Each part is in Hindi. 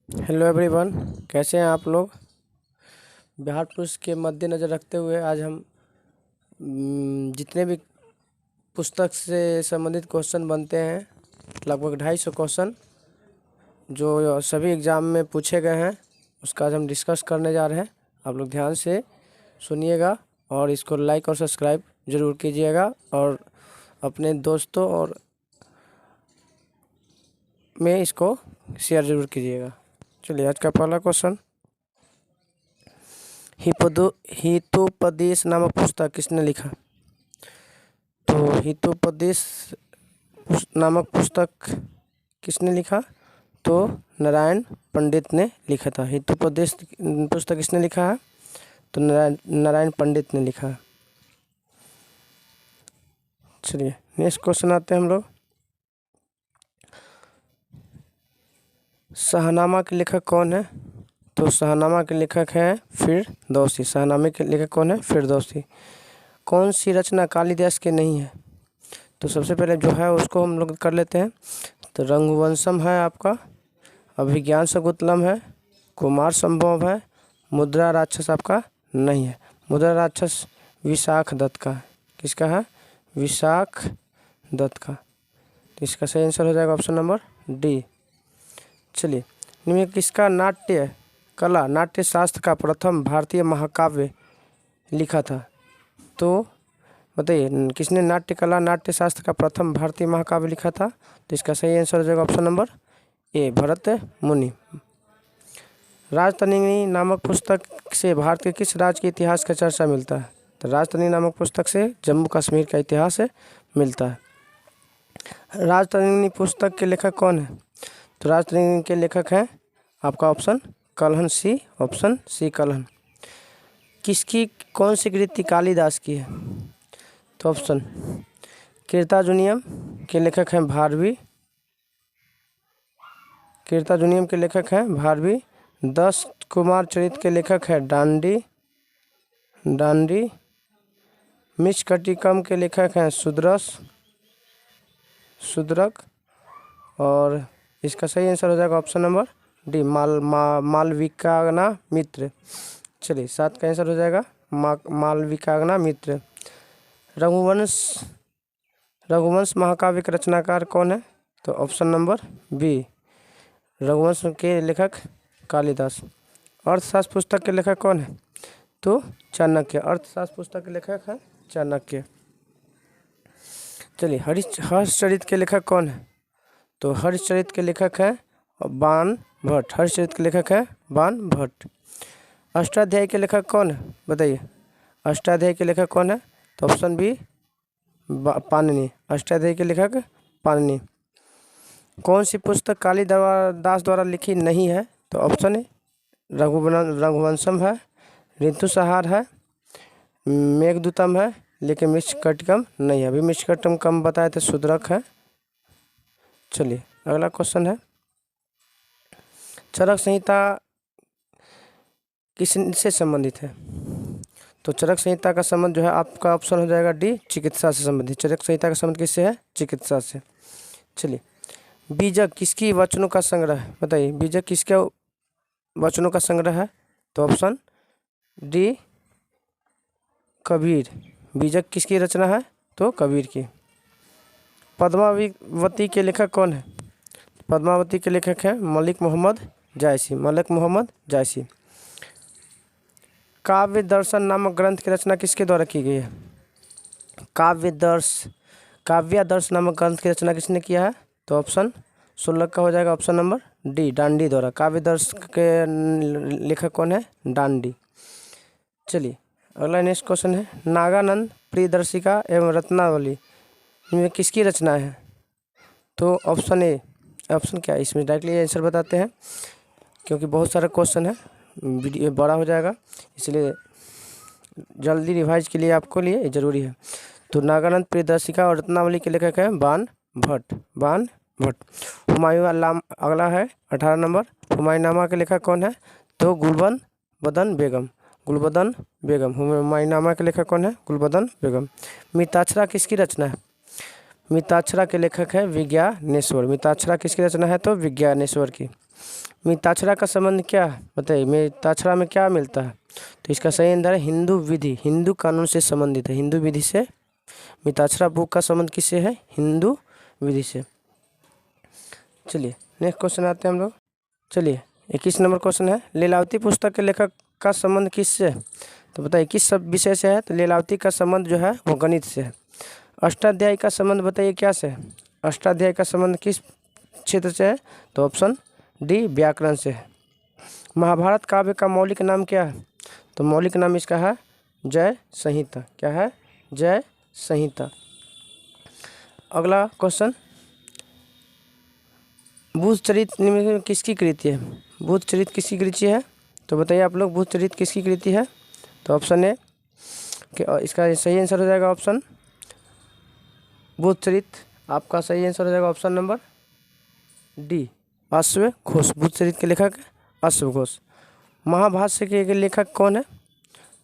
हेलो एवरीवन, कैसे हैं आप लोग। बिहार पुलिस के मद्देनज़र रखते हुए आज हम जितने भी पुस्तक से संबंधित क्वेश्चन बनते हैं, लगभग 250 क्वेश्चन जो सभी एग्ज़ाम में पूछे गए हैं, उसका आज हम डिस्कस करने जा रहे हैं। आप लोग ध्यान से सुनिएगा और इसको लाइक और सब्सक्राइब ज़रूर कीजिएगा और अपने दोस्तों और में इसको शेयर ज़रूर कीजिएगा। चलिए, आज का पहला क्वेश्चन, हितोपदेश नामक पुस्तक किसने लिखा। तो हितोपदेश नामक पुस्तक किसने लिखा, तो नारायण पंडित ने लिखा था। हितोपदेश पुस्तक किसने लिखा है, तो नारायण पंडित ने लिखा है। चलिए नेक्स्ट क्वेश्चन आते हैं हम लोग। शाहनामा के लेखक कौन है, तो शाहनामा के लेखक हैं फिरदौसी। शाहनामे के लेखक कौन है, फिरदौसी। कौन सी रचना कालिदास की नहीं है, तो सबसे पहले जो है उसको हम लोग कर लेते हैं। तो रघुवंशम है आपका, अभिज्ञान शाकुंतलम है, कुमार संभव है, मुद्रा राक्षस आपका नहीं है। मुद्रा राक्षस विशाख दत्त का है। किसका है, विशाख दत्त का। तो इसका सही आंसर हो जाएगा ऑप्शन नंबर डी। चलिए, निम्न किसका नाट्य कला नाट्य शास्त्र का प्रथम भारतीय महाकाव्य लिखा था। तो बताइए किसने नाट्य कला नाट्य शास्त्र का प्रथम भारतीय महाकाव्य लिखा था। तो इसका सही आंसर हो जाएगा ऑप्शन नंबर ए, भरत मुनि। राजतरंगिणी नामक पुस्तक से भारत के किस राज्य के इतिहास का चर्चा मिलता है। तो राजतरंगिणी नामक पुस्तक से जम्मू कश्मीर का इतिहास मिलता है। राजतरंगिणी पुस्तक के लेखक कौन है, तो राजतरंगिणी के लेखक हैं आपका ऑप्शन कल्हण सी, ऑप्शन सी कल्हण। किसकी कौन सी कृति कालिदास की है, तो ऑप्शन कीर्ताजुनियम के लेखक हैं भारवी। कीर्ताजुनियम के लेखक हैं भारवी। 10 कुमार चरित के लेखक हैं डांडी। मृच्छकटिकम के लेखक हैं शूद्रक। और इसका सही आंसर हो जाएगा ऑप्शन नंबर डी, मालविकाग्ना मित्र। चलिए 7 का आंसर हो जाएगा मालविकाग्ना मित्र। रघुवंश महाकाव्य के रचनाकार कौन है, तो ऑप्शन नंबर बी, रघुवंश के लेखक कालिदास। अर्थशास्त्र पुस्तक के लेखक कौन है, तो चाणक्य। अर्थशास्त्र पुस्तक के लेखक है चाणक्य। चलिए, हर्षचरित के लेखक कौन है, तो हर्षचरित के लेखक है बाण भट्ट। हर्षचरित के लेखक है बाण भट्ट। अष्टाध्यायी के लेखक कौन है, बताइए। अष्टाध्यायी के लेखक कौन है, तो ऑप्शन बी पाणिनि। अष्टाध्यायी के लेखक पाणिनि। कौन सी पुस्तक कालिदास द्वारा लिखी नहीं है, तो ऑप्शन ए रघुवंशम है, ऋतुसंहार है, मेघदूतम है, लेकिन मृच्छकटिकम नहीं है। अभी मृच्छकटिकम कम बताए थे, शूद्रक है। चलिए अगला क्वेश्चन है, चरक संहिता किससे संबंधित है, तो चरक संहिता का संबंध जो है आपका ऑप्शन हो जाएगा डी, चिकित्सा से संबंधित। चरक संहिता का संबंध किससे है, चिकित्सा से। चलिए, बीजक किसकी वचनों का संग्रह है, बताइए। बीजक किसके वचनों का संग्रह है, तो ऑप्शन डी कबीर। बीजक किसकी रचना है, तो कबीर की। पद्मावती के लेखक कौन है, पद्मावती के लेखक हैं मलिक मोहम्मद जायसी। काव्य दर्शन नामक ग्रंथ की रचना किसके द्वारा की गई है। काव्यादर्श नामक ग्रंथ की रचना किसने किया है, तो ऑप्शन 16 का हो जाएगा ऑप्शन नंबर डी, डांडी द्वारा। काव्यादर्श के लेखक कौन है, डांडी। चलिए अगला नेक्स्ट क्वेश्चन है, नागानंद प्रियदर्शिका एवं रत्नावली इनमें किसकी रचना है, तो ऑप्शन ए। ऑप्शन क्या है, इसमें डायरेक्टली आंसर बताते हैं क्योंकि बहुत सारे क्वेश्चन है, वीडियो बड़ा हो जाएगा, इसलिए जल्दी रिवाइज के लिए आपको लिए ज़रूरी है। तो नागानंद प्रियदर्शिका और रत्नावली के लेखक हैं बाण भट्ट। हुमायूं अगला है 18 नंबर। हुमायूंनामा के लेखक कौन है, तो गुलबदन बेगम। हुमायूंनामा के लेखक कौन है, गुलबदन बेगम। मिताक्षरा किसकी रचना है, मिताक्षरा के लेखक है विज्ञानेश्वर। मिताक्षरा किसकी रचना है, तो विज्ञानेश्वर की। मिताक्षरा का संबंध क्या है बताइए, मिताक्षरा में क्या मिलता है? तो इसका सही आंसर है हिंदू विधि, हिंदू कानून से संबंधित है। हिंदू विधि से मिताक्षरा बुक का संबंध किससे है? हिंदू विधि से। चलिए नेक्स्ट क्वेश्चन आते हैं हम लोग। चलिए 21 नंबर क्वेश्चन है, लीलावती पुस्तक के लेखक का संबंध किससे? तो बताइए किस सब विषय से है? तो लीलावती का संबंध जो है वो गणित से है। अष्टाध्यायी का संबंध बताइए क्या से है? अष्टाध्यायी का संबंध किस क्षेत्र से है? तो ऑप्शन डी व्याकरण से है। महाभारत काव्य का मौलिक नाम क्या है? तो मौलिक नाम इसका है जय संहिता। क्या है? जय संहिता। अगला क्वेश्चन, बुधचरित निम्न में किसकी कृति है? बुधचरित किसकी कृति है? तो बताइए आप लोग बुधचरित किसकी कृति है? तो ऑप्शन ए कि इसका सही आंसर हो जाएगा ऑप्शन बुधचरित। आपका सही आंसर हो जाएगा ऑप्शन नंबर डी अश्व घोष। बुधचरित के लेखक अश्व घोष। महाभाष्य के लेखक कौन है?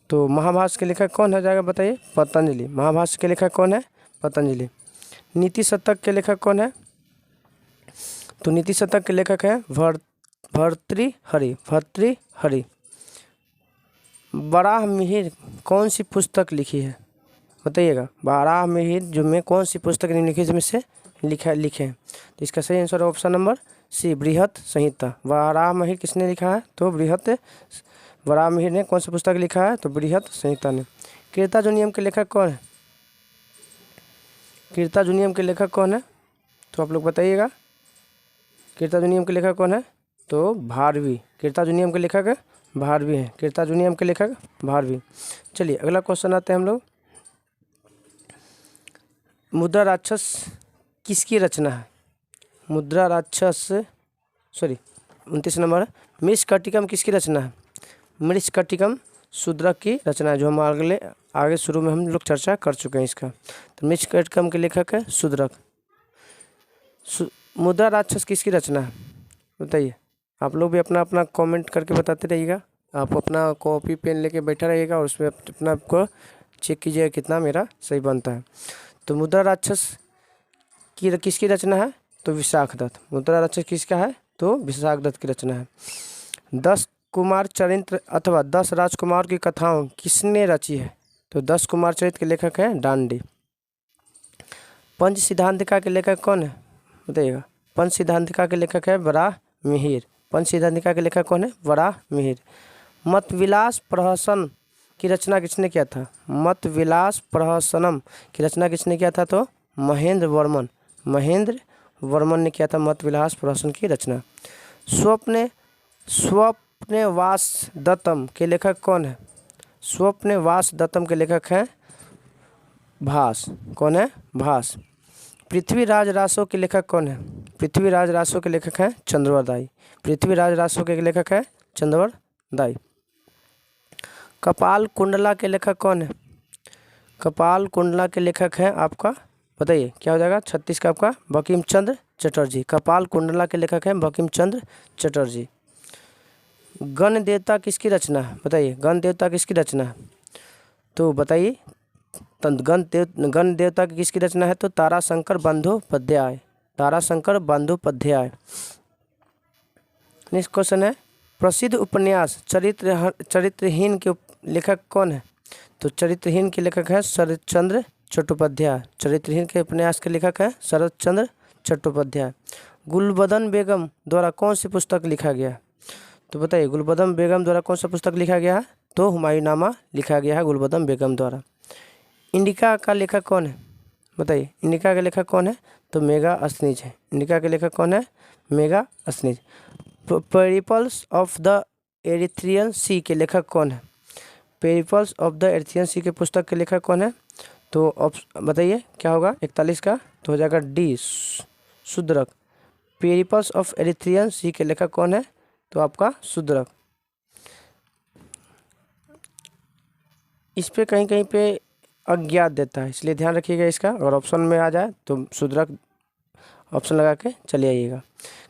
तो महाभाष्य के लेखक कौन हो जाएगा बताइए? पतंजलि। महाभाष्य के लेखक कौन है? पतंजलि। नीति शतक के लेखक कौन है? तो नीति शतक के लेखक है भर्तृहरि। भर्तृहरि। वराहमिहिर कौन सी पुस्तक लिखी है बताइएगा? वराहमिहिर जो में कौन सी पुस्तक निम्नलिखित में से लिखे हैं? तो इसका सही आंसर ऑप्शन नंबर सी बृहत संहिता। वराहमिहिर किसने लिखा है? तो वराहमिहिर ने कौन सी पुस्तक लिखा है? तो बृहत संहिता ने। कीर्ताजुनियम के लेखक कौन है? कीर्ताजुनियम के लेखक कौन है? तो आप लोग बताइएगा कीर्ताजुनियम के लेखक कौन है? तो भारवी। कीर्ताजुनियम के लेखक भारवी हैं। कीर्ताजुनियम के लेखक भारवी। चलिए अगला क्वेश्चन आते हैं हम लोग। मुद्रा राक्षस किसकी रचना है? मुद्रा राक्षस 29 नंबर। मृच्छकटिकम किसकी रचना है? मृच्छकटिकम शूद्रक की रचना है, जो हम आगे शुरू में हम लोग चर्चा कर चुके हैं इसका। तो मृच्छकटिकम के लेखक है शूद्रक। मुद्रा राक्षस किसकी रचना है बताइए? आप लोग भी अपना अपना कमेंट करके बताते रहिएगा। आप अपना कॉपी पेन लेके बैठा रहिएगा और उसमें अपना आपको चेक कीजिएगा कितना मेरा सही बनता है। तो मुद्रा राक्षस की किसकी रचना है? तो विशाखदत्त। मुद्रा राक्षस किसका है? तो विशाखदत्त की रचना है। 10 कुमार चरित्र अथवा 10 राजकुमार की कथाओं किसने रची है? तो 10 कुमार चरित्र के लेखक है डांडी। पंच सिद्धांतिका के लेखक कौन है बताइएगा? पंच सिद्धांतिका के लेखक है वराहमिहिर। पंच सिद्धांतिका के लेखक कौन है? वराहमिहिर। मतविलास प्रहसन की रचना किसने किया था? मतविलास प्रहसनम की रचना किसने किया था? तो महेंद्र वर्मन। महेंद्र वर्मन ने किया था मतविलास प्रहसन की रचना। स्वप्नवास दत्तम के लेखक कौन है? स्वप्नवास दत्तम के लेखक हैं भास। कौन है? भास। पृथ्वीराज रासो के लेखक कौन है? पृथ्वीराज रासो के लेखक हैं चंद्रवरदाई। पृथ्वीराज रासो के लेखक है चंद्रवरदाई। कपाल कुंडला के लेखक कौन है? कपाल कुंडला के लेखक हैं आपका बताइए क्या हो जाएगा? 36 का आपका बंकिम चंद्र चटर्जी। कपाल कुंडला के लेखक हैं बंकिम चंद्र चटर्जी। गण देवता किसकी रचना है बताइए? गण देवता किसकी रचना है? तो बताइए गण देवता की किसकी रचना है? तो ताराशंकर बंदोपाध्याय। ताराशंकर बंदोपाध्याय। नेक्स्ट क्वेश्चन है, प्रसिद्ध उपन्यास चरित्रहीन के लेखक कौन है? तो चरित्रहीन के लेखक है शरत चंद्र चट्टोपाध्याय। चरित्रहीन के उपन्यास के लेखक है शरत चंद्र चट्टोपाध्याय। गुलबदन बेगम द्वारा कौन सी पुस्तक लिखा गया? तो बताइए गुलबदन बेगम द्वारा कौन सा पुस्तक लिखा गया है? तो हुमायूंनामा लिखा गया है गुलबदन बेगम द्वारा। इंडिका का लेखक कौन है बताइए? इंडिका का लेखक कौन है? तो मेगास्थनीज है। इंडिका के लेखक कौन है? Megasthenes. Periplus of the Erythraean Sea के लेखक कौन है? Periplus of the Erythraean Sea के पुस्तक के लेखक कौन है? तो बताइए क्या होगा? 41 का तो हो जाएगा D Shudraka. Periplus of Erythraean Sea के लेखक कौन है? तो आपका शूद्रक। इस पे कहीं कहीं पे अज्ञात देता है, इसलिए ध्यान रखिएगा इसका। अगर ऑप्शन में आ जाए तो शूद्रक ऑप्शन लगा के चले आइएगा।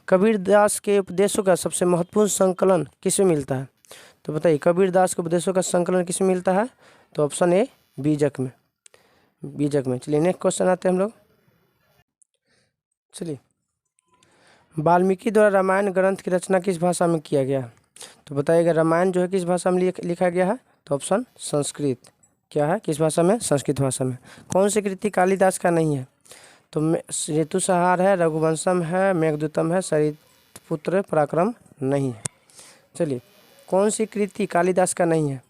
कबीरदास के उपदेशों का सबसे महत्वपूर्ण संकलन किसमें मिलता है? तो बताइए कबीरदास के उपदेशों का संकलन किसमें मिलता है? तो ऑप्शन ए बीजक में। बीजक में। चलिए नेक्स्ट क्वेश्चन आते हैं हम लोग। चलिए वाल्मीकि द्वारा रामायण ग्रंथ की रचना किस भाषा में किया गया? तो बताइएगा रामायण जो है किस भाषा में लिखा गया है? तो ऑप्शन संस्कृत। क्या है? किस भाषा में? संस्कृत भाषा में। कौन सी कृति कालिदास का नहीं है? तो ऋतुसंहार है, रघुवंशम है, मेघदूतम है, सरितपुत्र पराक्रम नहीं है। चलिए, कौन सी कृति कालिदास का नहीं है?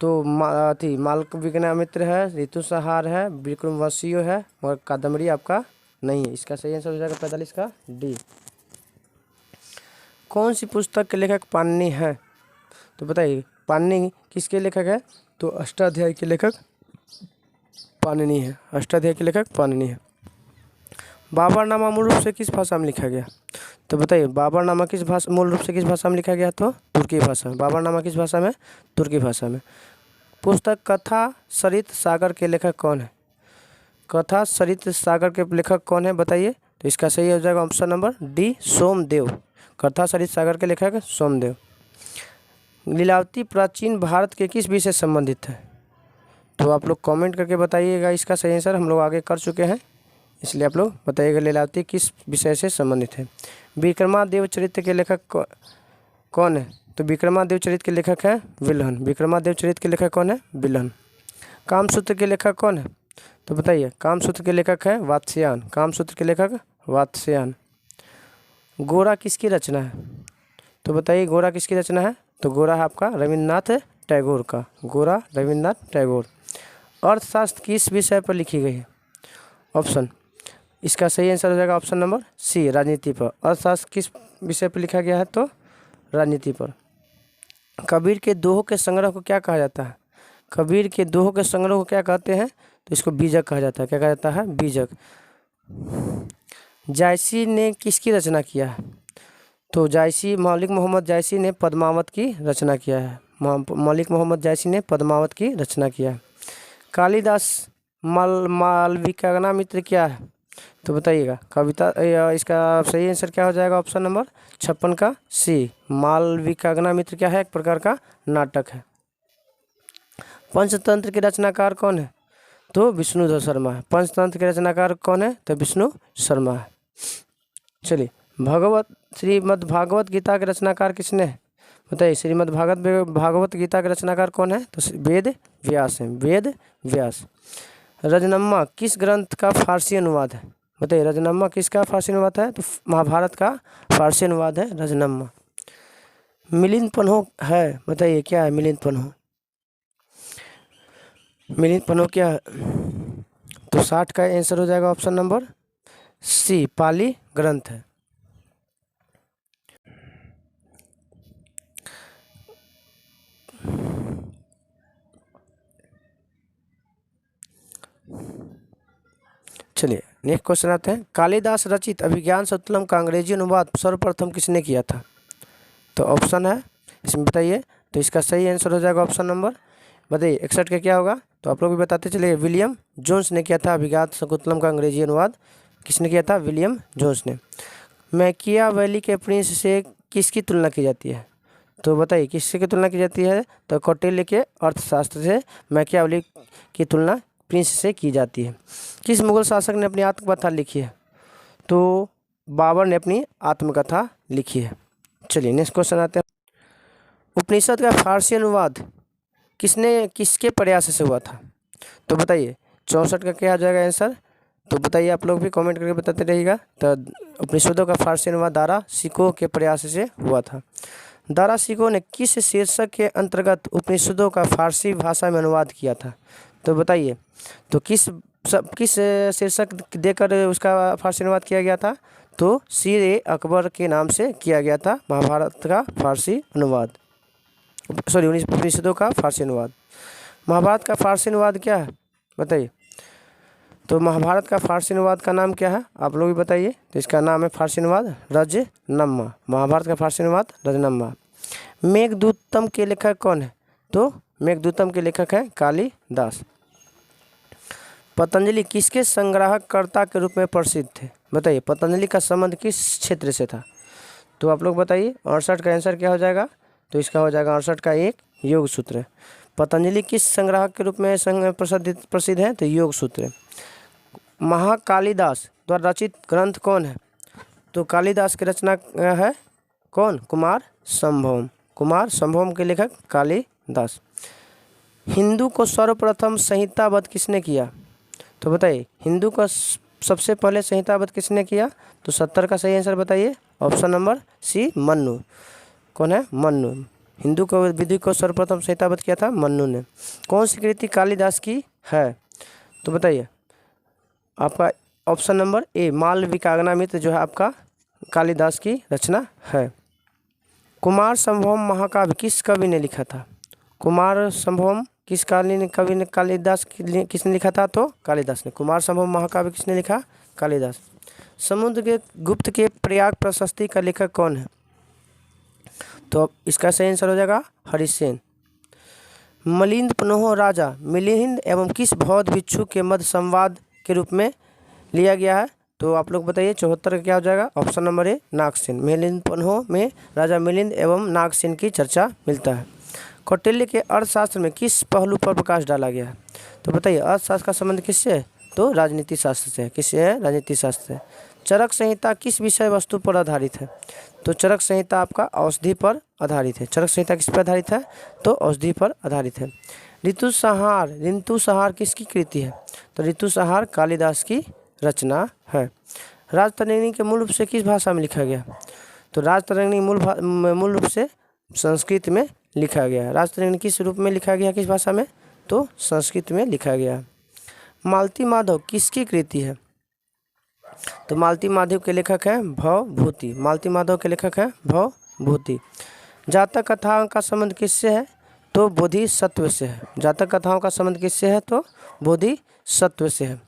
तो मालविकाग्निमित्र है, ऋतुसंहार है, विक्रमोर्वशीय है और कादम्बरी आपका नहीं है। इसका सही आंसर हो जाएगा 45 का डी। कौन सी पुस्तक के लेखक पाणिनि है? तो बताइए पाणिनि किसके लेखक है? तो अष्टाध्यायी के लेखक पाणिनि है। अष्टाध्यायी के लेखक पाणिनि है। बाबरनामा मूल रूप से किस भाषा में लिखा गया? तो बताइए बाबरनामा मूल रूप से किस भाषा में लिखा गया? तो तुर्की भाषा। बाबरनामा किस भाषा में? तुर्की भाषा में। पुस्तक कथा सरित सागर के लेखक कौन है? कथा सरित सागर के लेखक कौन है बताइए? तो इसका सही हो जाएगा ऑप्शन नंबर डी, सोमदेव। कथा सरित सागर के लेखक सोमदेव। लीलावती प्राचीन भारत के किस विषय से संबंधित है? तो आप लोग कमेंट करके बताइएगा। इसका सही आंसर हम लोग आगे कर चुके हैं, इसलिए आप लोग बताइएगा लीलावती किस विषय से संबंधित है। विक्रमादेव चरित्र के लेखक कौन है? तो विक्रमादेव चरित्र के लेखक है विल्हन। विक्रमादेव चरित्र के लेखक कौन है? विल्हन। कामसूत्र के लेखक कौन है? तो बताइए कामसूत्र के लेखक है वात्स्यायन। कामसूत्र के लेखक वात्स्यायन। गोरा किसकी रचना है? तो बताइए गोरा किसकी रचना है? तो गोरा है आपका रविन्द्रनाथ टैगोर का। गोरा रविन्द्रनाथ टैगोर। अर्थशास्त्र किस विषय पर लिखी गई है? ऑप्शन, इसका सही आंसर हो जाएगा ऑप्शन नंबर सी, राजनीति पर। अर्थशास्त्र किस विषय पर लिखा गया है? तो राजनीति पर। कबीर के दोहों के संग्रह को क्या कहा जाता है? कबीर के दोहों के संग्रह को क्या कहते हैं? तो इसको बीजक कहा जाता है। क्या कहा जाता है? बीजक। जायसी ने किसकी रचना किया है? तो जायसी मौलिक मोहम्मद जायसी ने पद्मावत की रचना किया है। मौलिक मोहम्मद जायसी ने पद्मावत की रचना किया है। कालिदास मालविकाग्निमित्र क्या है? तो बताइएगा कविता। इसका सही आंसर क्या हो जाएगा? ऑप्शन नंबर 56 का सी, मालविकाग्निमित्र क्या है? एक प्रकार का नाटक है। पंचतंत्र के रचनाकार कौन है? तो विष्णुधर शर्मा है। पंचतंत्र के रचनाकार कौन है? तो विष्णु शर्मा है। चलिए, श्रीमद् भागवत गीता के रचनाकार किसने है? बताइए श्रीमद् भागवत गीता के रचनाकार कौन है? तो वेद व्यास है। वेद व्यास। रजनम्मा किस ग्रंथ का फारसी अनुवाद है? बताइए रजनम्मा किसका फारसी अनुवाद है? तो महाभारत का फारसी अनुवाद है रजनम्मा। मिलिंद पन्हो है, बताइए क्या है मिलिंद पन्हो? मिलिंद पन्हो क्या है? तो 60 का आंसर हो जाएगा ऑप्शन नंबर सी, पाली ग्रंथ है। चलिए नेक्स्ट क्वेश्चन आते हैं। कालिदास रचित अभिज्ञान शकुंतलम का अंग्रेजी अनुवाद सर्वप्रथम किसने किया था? तो ऑप्शन है इसमें बताइए। तो इसका सही आंसर हो जाएगा ऑप्शन नंबर, बताइए 61 का क्या होगा? तो आप लोग भी बताते चलिए। विलियम जोन्स ने किया था अभिज्ञान शकुंतलम का अंग्रेजी अनुवाद। किसने किया था? विलियम जोन्स ने। मैकियावेली के प्रिंस से किसकी तुलना की जाती है? तो बताइए किससे की तुलना की जाती है? तो कौटिल्य के अर्थशास्त्र से मैकियावेली की तुलना प्रिंस से की जाती है। किस मुगल शासक ने अपनी आत्मकथा लिखी है? तो बाबर ने अपनी आत्मकथा लिखी है। चलिए नेक्स्ट क्वेश्चन आते हैं। उपनिषद का फारसी अनुवाद किसके प्रयास से हुआ था? तो बताइए 64 का क्या आ जाएगा आंसर? तो बताइए आप लोग भी कमेंट करके बताते रहिएगा। तो उपनिषदों का फारसी अनुवाद दारा शिकोह के प्रयास से हुआ था। दारा शिकोह ने किस शीर्षक के अंतर्गत उपनिषदों का फारसी भाषा में अनुवाद किया था? तो बताइए तो किस शीर्षक देकर उसका फारसी अनुवाद किया गया था? तो शीर-ए-अकबर के नाम से किया गया था महाभारत का फारसी अनुवाद, सॉरी उपनिषदों का फारसी अनुवाद। महाभारत का फारसी अनुवाद क्या है बताइए? तो महाभारत का फारसी अनुवाद का नाम क्या है? आप लोग भी बताइए। तो इसका नाम है फारसी अनुवाद रजनम्मा। महाभारत का फारसी अनुवाद रजनम्मा। मेघदूतम के लेखक कौन है? तो मेघदूतम के लेखक है कालिदास। पतंजलि किसके संग्राहकर्ता के रूप में प्रसिद्ध थे? बताइए पतंजलि का संबंध किस क्षेत्र से था? तो आप लोग बताइए 68 का आंसर क्या हो जाएगा? तो इसका हो जाएगा 68 का एक योग सूत्र। पतंजलि किस संग्राहक के रूप में प्रसिद्ध है? तो योग सूत्र। महाकालिदास द्वारा रचित ग्रंथ कौन है? तो कालिदास की रचना है कौन? कुमार संभवम। कुमार संभवम के लेखक कालिदास। हिंदू को सर्वप्रथम संहिताबद्ध किसने किया? तो बताइए हिंदू का सबसे पहले संहिताबद्ध किसने किया? तो 70 का सही आंसर बताइए। Option number C Mannu. कौन है? मन्नु। हिंदू को विधि को सर्वप्रथम संहिताबद्ध किया था मन्नु ने। कौन सी कृति कालिदास की है? तो बताइए आपका ऑप्शन नंबर ए मालविकाग्निमित्र जो है आपका कालिदास की रचना है। कुमार संभवम महाकाव्य किस कवि ने लिखा था? कुमार संभवम किस कवि ने कालिदास किसने लिखा था? तो कालिदास ने। कुमार संभवम महाकाव्य किसने लिखा? कालिदास। समुद्र के गुप्त के प्रयाग प्रशस्ति का लेखक कौन है? तो इसका सही आंसर हो जाएगा हरिसेन। मिलिंद पन्हो राजा मिलिंद एवं किस बौद्ध भिक्षु के मध्य संवाद के रूप में लिया गया है? तो आप लोग बताइए 74 का क्या हो जाएगा? Option number A Nagasena. Milinda Panho में राजा मिलिंद एवं नागसेन की चर्चा मिलता है। कौटिल्य के अर्थशास्त्र में किस पहलू पर प्रकाश डाला गया है? तो बताइए अर्थशास्त्र का संबंध किससे है? तो राजनीति शास्त्र से। किससे है? राजनीति शास्त्र से। चरक संहिता किस विषय वस्तु पर आधारित है? तो चरक संहिता आपका औषधि पर आधारित है। चरक संहिता किस पर आधारित है? तो औषधि पर आधारित है। ऋतुसंहार किसकी कृति है? तो ऋतुसंहार कालिदास की रचना है। राजतरंगिणी के मूल रूप से किस भाषा में लिखा गया? तो राजतरंगिणी मूल रूप से संस्कृत में लिखा गया है। राजतरंगिणी किस रूप में लिखा गया? किस भाषा में? तो संस्कृत में लिखा गया। मालती माधव किसकी कृति है? तो मालती माधव के लेखक हैं भवभूति। मालती माधव के लेखक हैं भवभूति। जातक कथाओं का संबंध किससे है? तो बोधिसत्व से है। जातक कथाओं का संबंध किससे है? तो बोधिसत्व से है।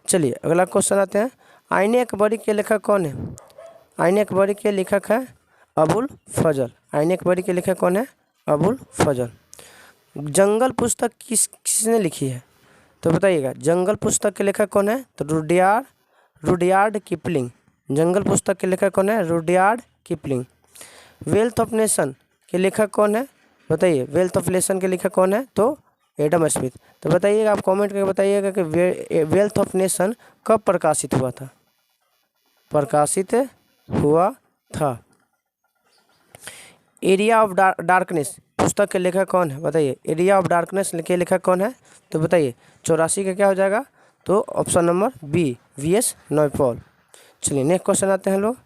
चलिए अगला क्वेश्चन आते हैं। आईने अकबरी के लेखक कौन है? आईने अकबरी के लेखक है अबुल फजल। आईने अकबरी के लेखक कौन है? अबुल फजल। जंगल पुस्तक किसने लिखी है? तो बताइएगा जंगल पुस्तक के लेखक कौन है? तो रुडयार्ड किपलिंग। जंगल पुस्तक के लेखक कौन है? Rudyard Kipling. Wealth of nation के लेखक कौन है? बताइए वेल्थ ऑफ नेशन के लेखक कौन है? तो एडम स्मिथ। तो बताइएगा आप कमेंट करके बताइएगा कि वेल्थ ऑफ नेशन कब प्रकाशित हुआ था? प्रकाशित हुआ था। एरिया ऑफ डार्कनेस पुस्तक के लेखक कौन है? बताइए एरिया ऑफ डार्कनेस के लेखक कौन है? तो बताइए 84 का क्या हो जाएगा? तो ऑप्शन नंबर बी वी.एस. नयपॉल। चलिए नेक्स्ट क्वेश्चन आते हैं लोग।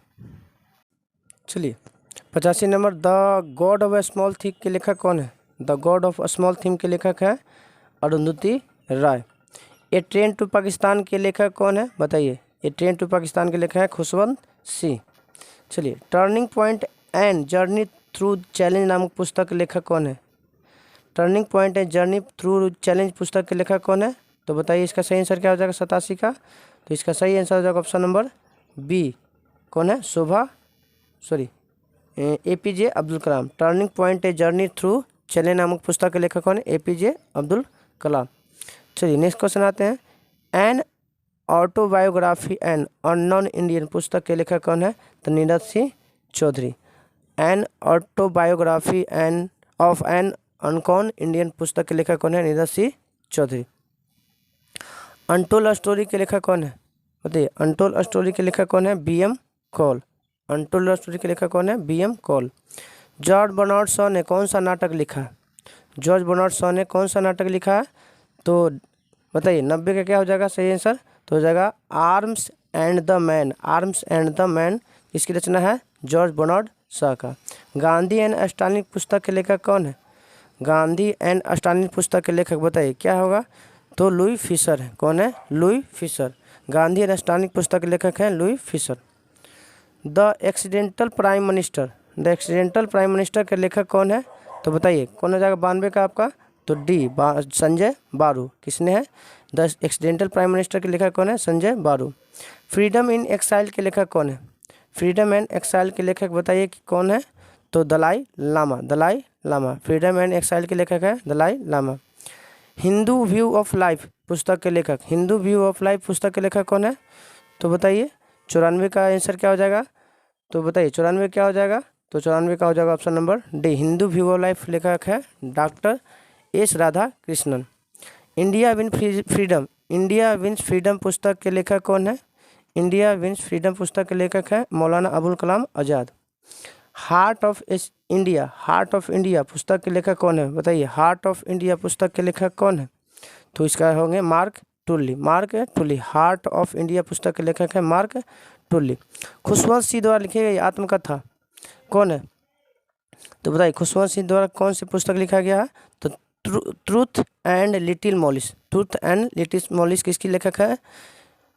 चलिए 85 number the God of a small thing के लेखक कौन है? The God of a small thing के लेखक है अरुंधति राय। ए ट्रेन टू पाकिस्तान के लेखक कौन है? बताइए ए ट्रेन टू पाकिस्तान के लेखक है खुशवंत सिंह। चलिए turning point and journey through challenge नामक पुस्तक के लेखक कौन है? Turning point and journey through challenge पुस्तक के लेखक कौन है? तो बताइए इसका सही आंसर क्या हो जाएगा 87 का? तो इसका सही आंसर हो जाएगा ऑप्शन नंबर बी। कौन है? APJ Abdul Kalam. Turning point a journey through challenge नामक पुस्तक के लेखक कौन है? APJ अब्दुल कलाम। चलिए नेक्स्ट क्वेश्चन आते हैं। An autobiography and unknown Indian पुस्तक के लेखक कौन है? तो Neeraj Singh Chaudhary. An autobiography and of an अनकॉन इंडियन पुस्तक के लेखक कौन है? नीरज सिंह चौधरी। अनटोल्ड स्टोरी के लेखक कौन है? बताइए अनटोल्ड स्टोरी के लेखक कौन है? BM call. अनटोल्ड स्टोरी के लेखक कौन है? BM call. George Bernard Shaw ने कौन सा नाटक लिखा है? जॉर्ज बर्नार्ड शॉ ने कौन सा नाटक लिखा है? तो बताइए 90 का क्या हो जाएगा सही आंसर? तो हो जाएगा arms and the man. Arms and the man इसकी रचना है जॉर्ज बर्नार्ड शॉ का। गांधी एंड स्टालिन पुस्तक के लेखक कौन है? गांधी एंड स्टालिन पुस्तक के लेखक बताइए क्या होगा? तो लुई फिशर है। कौन है? Louis Fischer. Gandhi and Stalin पुस्तक के लेखक हैं Louis Fischer. The accidental prime minister. The accidental prime minister के लेखक कौन है? तो बताइए कौन हो जाएगा 92 का आपका? तो डी संजय बारू। किसने है? द एक्सीडेंटल प्राइम मिनिस्टर के लेखक कौन है? संजय बारू। फ्रीडम इन एक्साइल के लेखक कौन है? फ्रीडम एंड एक्साइल के लेखक बताइए कि कौन है? तो Dalai Lama. Dalai Lama. Freedom and exile के लेखक है Dalai Lama. Hindu view of life पुस्तक के लेखक। हिंदू व्यू ऑफ लाइफ पुस्तक के लेखक कौन है? तो बताइए 94 का आंसर क्या हो जाएगा? तो बताइए 94 क्या हो जाएगा? तो 94 का हो जाएगा option number D. Hindu view of life लेखक है doctor S Radha Krishnan. India win freedom. India wins freedom पुस्तक के लेखक कौन है? इंडिया विंस फ्रीडम पुस्तक के लेखक है Maulana Abul Kalam Azad. Heart of India पुस्तक के लेखक कौन है बताइए। हार्ट ऑफ इंडिया पुस्तक के लेखक कौन है? तो इसका होंगे मार्क टुल्ली। हार्ट ऑफ इंडिया पुस्तक के लेखक है मार्क टुल्ली। खुशवंत सिंह द्वारा लिखी गई आत्मकथा कौन है? तो बताइए खुशवंत सिंह द्वारा कौन सी पुस्तक लिखा गया है? तो ट्रूथ एंड लिटिल मॉलिस किसकी लेखक है?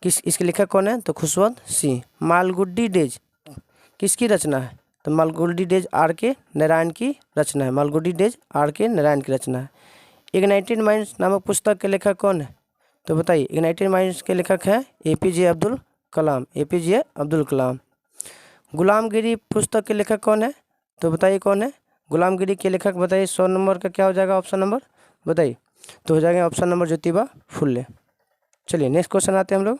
इसके लेखक कौन है? तो खुशवंत सिंह। मालगुडी डेज किसकी रचना है? तो मालगुडी डेज आर के नारायण की रचना है। इग्नाइटेड माइंड्स नामक पुस्तक के लेखक कौन है? तो बताइए इग्नाइटेड माइंड्स के लेखक हैं एपीजे अब्दुल कलाम। गुलामगिरी पुस्तक के लेखक कौन है? तो बताइए कौन है गुलामगिरी के लेखक? बताइए 100 नंबर का क्या हो जाएगा ऑप्शन नंबर बताइए। तो हो जाएगा ऑप्शन नंबर ज्योतिबा फुले। चलिए नेक्स्ट क्वेश्चन आते हैं हम लोग।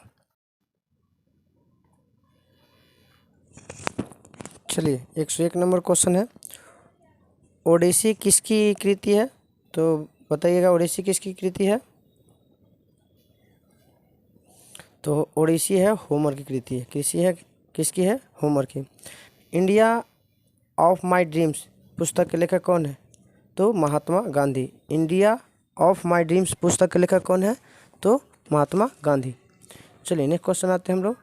चलिए 101 नंबर क्वेश्चन है, ओडिसी किसकी कृति है? तो बताइएगा ओडिसी किसकी कृति है? तो ओडिसी है होमर की कृति है। किसकी है? होमर की। इंडिया ऑफ माई ड्रीम्स पुस्तक के लेखक कौन है? तो Mahatma Gandhi. India of my dreams पुस्तक के लेखक कौन है? तो महात्मा गांधी। चलिए नेक्स्ट क्वेश्चन आते हैं हम लोग।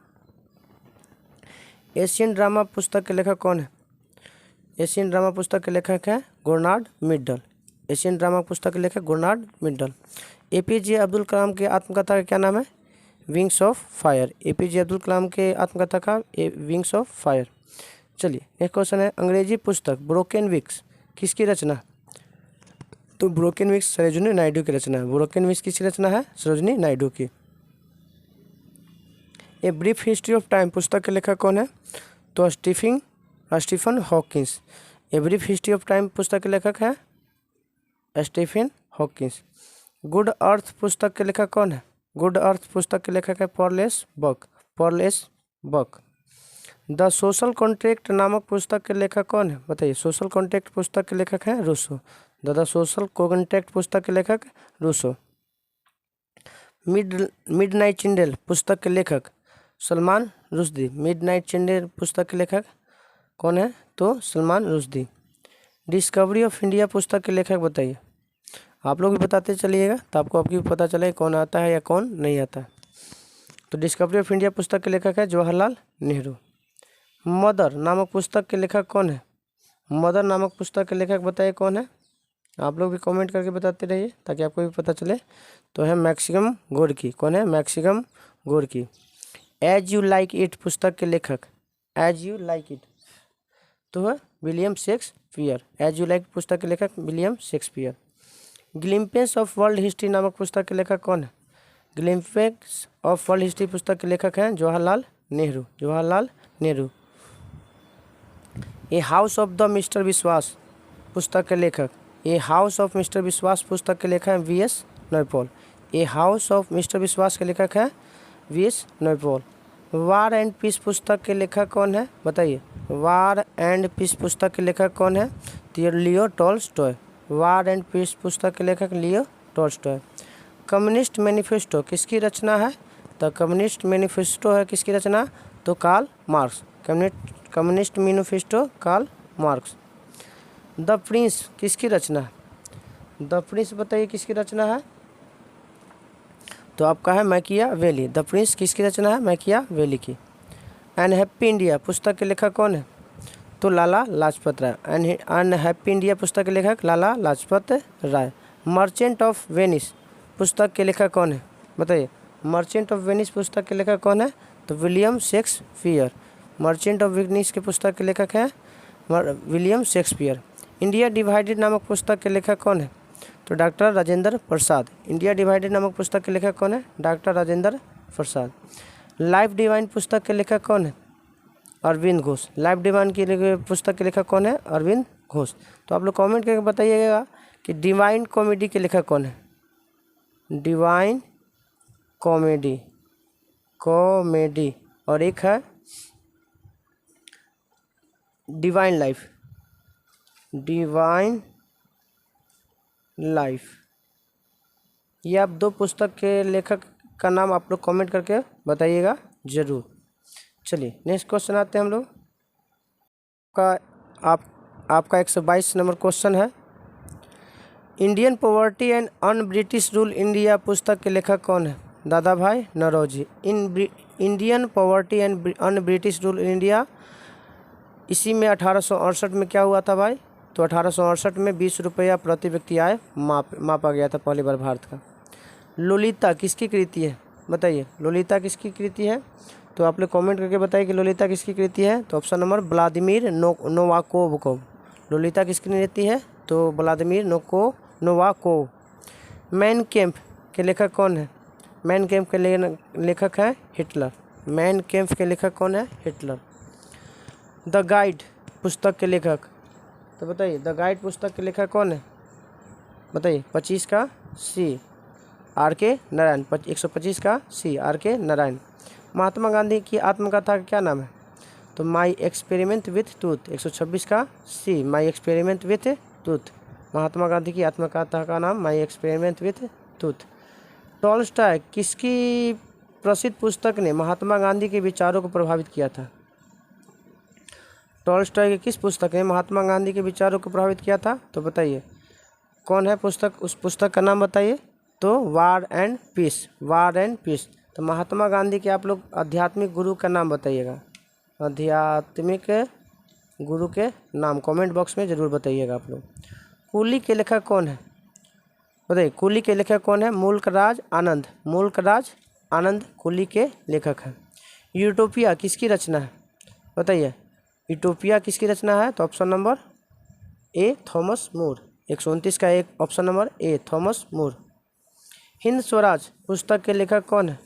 एशियन ड्रामा पुस्तक के लेखक कौन है? एशियन ड्रामा पुस्तक के लेखक है गुरनार्ड मिड्डल। एपीजे अब्दुल कलाम के आत्मकथा का क्या नाम है? Wings of fire. APJ Abdul Kalam के आत्मकथा का विंग्स ऑफ फायर। चलिए नेक्स्ट क्वेश्चन है, अंग्रेजी पुस्तक ब्रोकन विंग्स किसकी रचना? तो ब्रोकन विंग्स सरोजिनी नायडू की रचना है। A brief history of time पुस्तक के लेखक कौन है? तो Stephen Hawkins. A brief history of time पुस्तक के लेखक है स्टीफन हॉकिंस। गुड अर्थ पुस्तक के लेखक कौन है? गुड अर्थ पुस्तक के लेखक है पॉलेस बक। द सोशल कॉन्ट्रैक्ट नामक पुस्तक के लेखक कौन है? बताइए। सोशल कॉन्ट्रैक्ट पुस्तक के लेखक है रूसो। द सोशल कॉन्ट्रैक्ट पुस्तक के लेखक रूसो। मिडनाइट चिंडेल पुस्तक के लेखक सलमान रुश्दी। मिडनाइट चिंडेल पुस्तक के लेखक कौन है? तो Salman Rushdie. Discovery of India पुस्तक के लेखक बताइए। आप लोग भी बताते चलिएगा तो आपको भी पता चले कौन आता है या कौन नहीं आता। तो डिस्कवरी ऑफ इंडिया पुस्तक के लेखक है जवाहरलाल नेहरू। मदर नामक पुस्तक के लेखक कौन है? मदर नामक पुस्तक के लेखक बताइए कौन है। आप लोग भी कमेंट करके बताते रहिए ताकि आपको भी पता चले। तो है मैक्सिम गोर्की। कौन है? Maxim Gorky. As you like it पुस्तक के लेखक तो है William Shakespeare. As you like पुस्तक के लेखक William Shakespeare. Glimpses of world history नामक पुस्तक के लेखक कौन है? ग्लिम्पेस ऑफ वर्ल्ड हिस्ट्री पुस्तक के लेखक हैं जवाहरलाल नेहरू। ए हाउस ऑफ द मिस्टर विश्वास पुस्तक के लेखक ए हाउस ऑफ मिस्टर विश्वास पुस्तक के लेखक हैं VS Naipaul. A house of mister Biswas के लेखक हैं VS Naipaul. War and peace पुस्तक के लेखक कौन है? बताइए। वार एंड पीस पुस्तक के लेखक कौन है? Leo Tolstoy. War and peace पुस्तक के लेखक लियो टॉल्स्टॉय। कम्युनिस्ट मैनिफेस्टो किसकी रचना है? तो कम्युनिस्ट मैनिफेस्टो है किसकी रचना? तो Karl Marx. Communist manifesto Karl Marx. The prince किसकी रचना है? द प्रिंस बताइए किसकी रचना है? तो आपका है मैकियावेली। द प्रिंस किसकी रचना है? मैकियावेली की। अनहैप्पी इंडिया पुस्तक के लेखक कौन है? तो लाला लाजपत राय। अनहैप्पी इंडिया पुस्तक के लेखक Lala Lajpat Rai. Merchant of Venice पुस्तक के लेखक कौन है? बताइए। मर्चेंट ऑफ वेनिस पुस्तक के लेखक कौन है? तो William Shakespeare. Merchant of Venice के पुस्तक के लेखक है विलियम शेक्सपियर। इंडिया डिवाइडेड नामक पुस्तक के लेखक कौन है? तो doctor Rajendra Prasad. India divided नामक पुस्तक के लेखक कौन है? Doctor Rajendra Prasad. Life divine पुस्तक के लेखक कौन है? अरविंद घोष। लाइफ डिवाइन की पुस्तक के लेखक कौन है? अरविंद घोष। तो आप लोग कमेंट करके बताइएगा कि डिवाइन कॉमेडी के लेखक कौन है? डिवाइन कॉमेडी और एक है डिवाइन लाइफ। ये आप दो पुस्तक के लेखक का नाम आप लोग कमेंट करके बताइएगा ज़रूर। चलिए नेक्स्ट क्वेश्चन आते हैं हम लोग का। आपका 122 नंबर क्वेश्चन है, Indian poverty and un British rule India पुस्तक के लेखक कौन है? Dadabhai Naoroji. Indian poverty and un British rule India, इसी में 1868 में क्या हुआ था भाई? तो 1868 में 20 रुपया प्रति व्यक्ति आय मापा गया था पहली बार भारत का। लोलिता किसकी कृति है? बताइए लोलिता किसकी कृति है? तो आप लोग कमेंट करके बताइए कि लोलिता किसकी कृति है। तो ऑप्शन नंबर व्लादिमीर नोवाकोव। लोलिता किसकी कृति है? तो व्लादिमीर नोवाकोव। मैन कैम्प के लेखक कौन है? मैन कैम्प के लेखक हैं हिटलर। मैन कैम्प के लेखक कौन है? हिटलर। द गाइड पुस्तक के लेखक, तो बताइए द गाइड पुस्तक के लेखक कौन है? बताइए 25 का सी आर के नारायण। 125 का सी आर के नारायण। महात्मा गांधी की आत्मकथा का क्या नाम है? तो माई एक्सपेरिमेंट विथ ट्रूथ। 126 का सी माई experiment with truth. Mahatma Gandhi की आत्मकथा का नाम माई एक्सपेरिमेंट विथ ट्रूथ। टॉल्स्टॉय किसकी प्रसिद्ध पुस्तक ने महात्मा गांधी के विचारों को प्रभावित किया था? टॉल्स्टॉय की किस पुस्तक ने महात्मा गांधी के विचारों को प्रभावित किया था? तो बताइए कौन है पुस्तक, उस पुस्तक का नाम बताइए। तो war and peace. War and peace. तो महात्मा गांधी के आप लोग आध्यात्मिक गुरु का नाम बताइएगा। आध्यात्मिक गुरु के नाम कमेंट बॉक्स में ज़रूर बताइएगा आप लोग। कूली के लेखक कौन है? बताइए कूली के लेखक कौन है? मुल्कराज आनंद। मुल्कराज आनंद कूली के लेखक हैं। यूटोपिया किसकी रचना है? बताइए यूटोपिया किसकी रचना है? तो ऑप्शन नंबर ए थॉमस मोर। 129 का एक ऑप्शन नंबर ए थॉमस मोर। हिंद स्वराज पुस्तक के लेखक कौन है?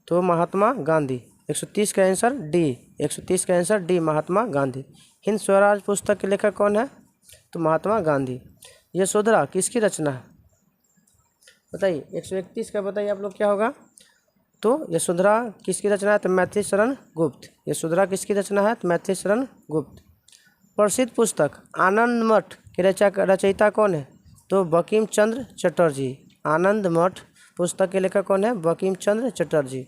तो महात्मा गांधी। 130 का आंसर डी। 130 का आंसर डी महात्मा गांधी। हिंद स्वराज पुस्तक के लेखक कौन है? तो महात्मा गांधी। यशोधरा किसकी रचना है? बताइए 131 का बताइए आप लोग क्या होगा? तो यशोधरा किसकी रचना है? तो मैथिली शरण गुप्त। यशोधरा किसकी रचना है? तो मैथिली शरण गुप्त। प्रसिद्ध पुस्तक आनंद मठ के रचयिता कौन है? तो बंकिम चंद्र चटर्जी। आनंद मठ पुस्तक के लेखक कौन है? बंकिम चंद्र चटर्जी।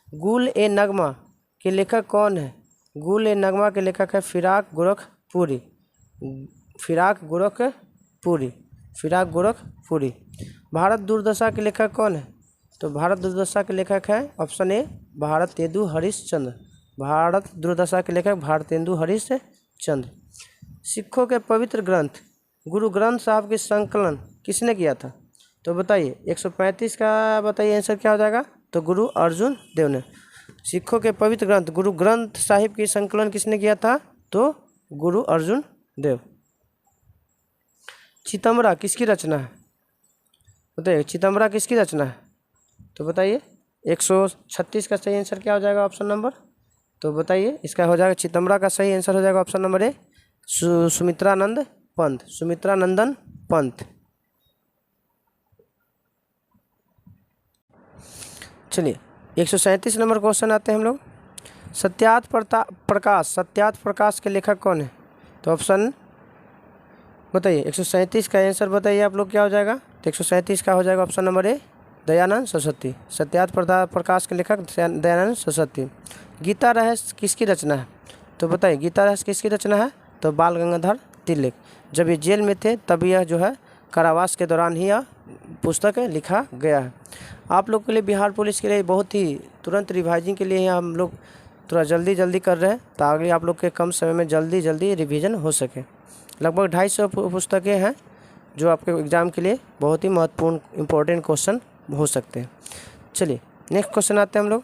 गुल ए नगमा के लेखक कौन है? गुल ए नगमा के लेखक है फिराक गोरखपुरी। फिराक गोरखपुरी। भारत दुर्दशा के लेखक कौन है? तो भारत दुर्दशा के लेखक है ऑप्शन ए भारतेंदु हरिश्चंद्र। भारत दुर्दशा के लेखक भारतेंदु हरिश्चंद्र। सिखों के पवित्र ग्रंथ गुरु ग्रंथ साहब के संकलन किसने किया था? तो बताइए 135 का बताइए आंसर क्या हो जाएगा? तो गुरु अर्जुन देव ने। सिखों के पवित्र ग्रंथ गुरु ग्रंथ साहिब की संकलन किसने किया था? तो गुरु अर्जुन देव। चितमरा किसकी रचना है? बताइए चितमरा किसकी रचना है? तो बताइए 136 का सही आंसर क्या हो जाएगा? ऑप्शन नंबर, तो बताइए इसका हो जाएगा चितमरा का सही आंसर हो जाएगा ऑप्शन नंबर ए सुमित्रानंद पंत। सुमित्रानंदन पंत। चलिए 137 नंबर क्वेश्चन आते हैं हम लोग। सत्यार्थ प्रकाश के लेखक कौन है? तो ऑप्शन बताइए 137 का आंसर बताइए आप लोग क्या हो जाएगा? तो 137 का हो जाएगा option number A Dayanand Saraswati. Satyarth Prakash के लेखक दयानंद सरस्वती। गीता रहस्य किसकी रचना है? तो बताइए गीता रहस्य किसकी रचना है? तो बाल गंगाधर तिलक। जब ये जेल में थे तब यह जो है कारावास के दौरान ही यह पुस्तक लिखा गया है। आप लोग के लिए बिहार पुलिस के लिए बहुत ही तुरंत रिवाइजिंग के लिए हम लोग थोड़ा जल्दी कर रहे हैं ताकि आप लोग के कम समय में जल्दी रिवीजन हो सके। लगभग 250 पुस्तकें हैं जो आपके एग्ज़ाम के लिए बहुत ही महत्वपूर्ण इम्पोर्टेंट क्वेश्चन हो सकते हैं। चलिए नेक्स्ट क्वेश्चन आते हैं हम लोग।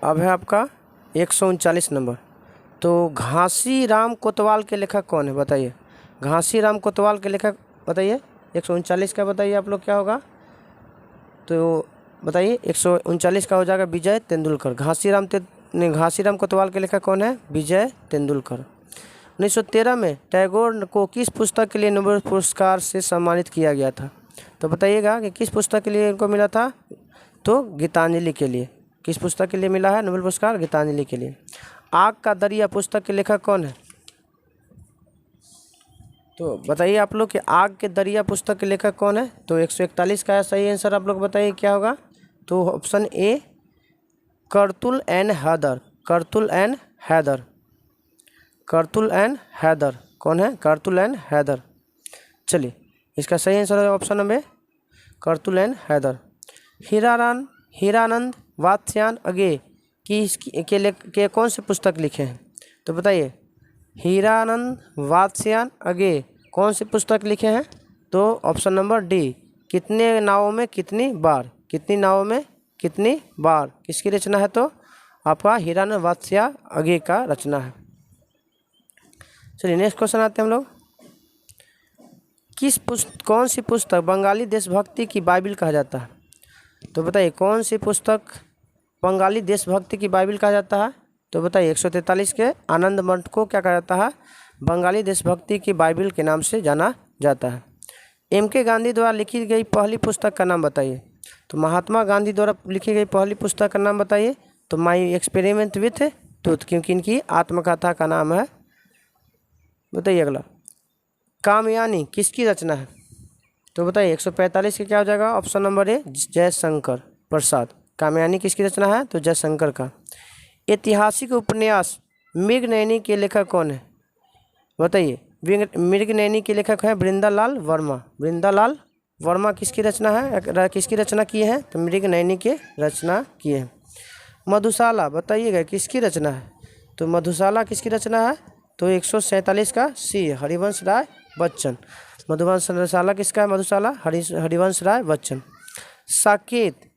अब है आपका 139 नंबर। तो घासी राम कोतवाल के लेखक कौन है? बताइए घासी राम कोतवाल के लेखक बताइए। 139 का बताइए आप लोग क्या होगा? तो बताइए 139 का हो जाएगा विजय तेंदुलकर। घासी राम कोतवाल के लेखक कौन है? विजय तेंदुलकर। 1913 में टैगोर को किस पुस्तक के लिए नोबेल पुरस्कार से सम्मानित किया गया था? तो बताइएगा कि किस पुस्तक के लिए इनको मिला था? तो गीतांजलि के लिए। किस पुस्तक के लिए मिला है नोबेल पुरस्कार? गीतांजलि के लिए। आग का दरिया पुस्तक के लेखक कौन है? तो बताइए आप लोग कि आग के दरिया पुस्तक के लेखक कौन है? तो 141 का सही आंसर आप लोग बताइए क्या होगा? तो ऑप्शन ए कर्तुल एंड हैदर, कर्तुल एंड हैदर, कर्तुल एंड हैदर कौन है? कर्तुल एंड हैदर। चलिए इसका सही आंसर है ऑप्शन नंबर, कर्तुल एंड हैदर। हीरानंद वात्स्यायन अगे के कौन से पुस्तक लिखे हैं? तो बताइए, हीरानंद वात्स्यायन अगे कौन सी पुस्तक लिखे हैं? तो ऑप्शन नंबर डी, कितने नावों में कितनी बार, कितनी नावों में कितनी बार किसकी रचना है? तो आपका हीरानंद वात्स्यायन अगे का रचना है। चलिए नेक्स्ट क्वेश्चन आते हैं हम लोग। कौन सी पुस्तक बंगाली देशभक्ति की बाइबिल कहा जाता है? तो बताइए कौन सी पुस्तक बंगाली देशभक्ति की बाइबिल कहा जाता है? तो बताइए 143 के आनंद मठ को क्या कहा जाता है? बंगाली देशभक्ति की बाइबिल के नाम से जाना जाता है। M.K. गांधी द्वारा लिखी गई पहली पुस्तक का नाम बताइए। तो महात्मा गांधी द्वारा लिखी गई पहली पुस्तक का नाम बताइए। तो माई एक्सपेरिमेंट विथ ट्रूथ, क्योंकि इनकी आत्मकथा का नाम है। बताइए अगला, कामयानी किसकी रचना है? तो बताइए 145 के क्या हो जाएगा? ऑप्शन नंबर ए, जयशंकर प्रसाद। कामयानी किसकी रचना है? तो जयशंकर का। ऐतिहासिक उपन्यास मृगनयनी के लेखक कौन है? बताइए, मृगनयनी के लेखक हैं वृंदालाल वर्मा। वृंदालाल वर्मा किसकी रचना है, किसकी रचना किए हैं? तो मृगनयनी के रचना किए हैं। मधुशाला बताइएगा किसकी रचना है? तो मधुशाला किसकी रचना है? तो 147 का सी, हरिवंश राय बच्चन। मधुशाला किसका है? मधुशाला हरिवंश राय बच्चन। साकेत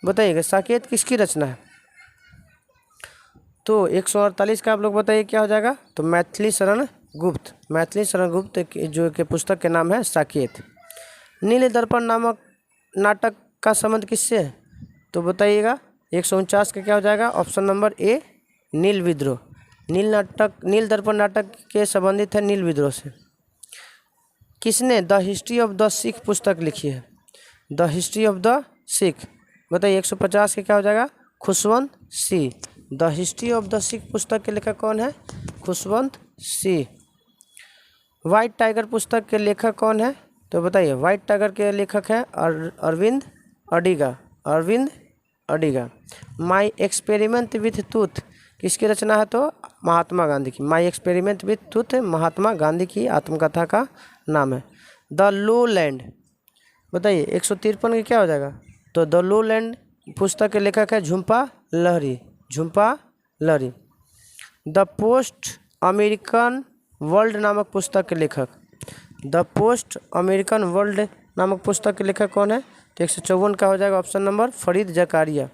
बताइएगा, साकेत किसकी रचना है? तो 148 का आप लोग बताइए क्या हो जाएगा? तो मैथिली शरण गुप्त, मैथिली शरण गुप्त जो के पुस्तक के नाम है साकेत। नील दर्पण नामक नाटक का संबंध किससे है? तो बताइएगा 149 का क्या हो जाएगा? ऑप्शन नंबर ए, नील विद्रोह। नील दर्पण नाटक के संबंधित है नील विद्रोह से। किसने the history of the Sikh पुस्तक लिखी है? The history of the Sikh बताइए 150 के क्या हो जाएगा? Khushwant C. The history of the Sikh पुस्तक के लेखक कौन है? खुशवंत सी। वाइट टाइगर पुस्तक के लेखक कौन है? तो बताइए, वाइट टाइगर के लेखक हैं Aravind Adiga, Aravind Adiga. My experiment with truth किसकी रचना है? तो महात्मा गांधी की। My experiment with truth Mahatma Gandhi की आत्मकथा का नाम है। द लोलैंड बताइए 153 के क्या हो जाएगा? तो द लोलैंड पुस्तक के लेखक है झुम्पा लहरी, झुम्पा लहरी। द पोस्ट अमेरिकन वर्ल्ड नामक पुस्तक के लेखक, द पोस्ट अमेरिकन वर्ल्ड नामक पुस्तक के लेखक कौन है? तो 154 का हो जाएगा option number Fareed Zakaria.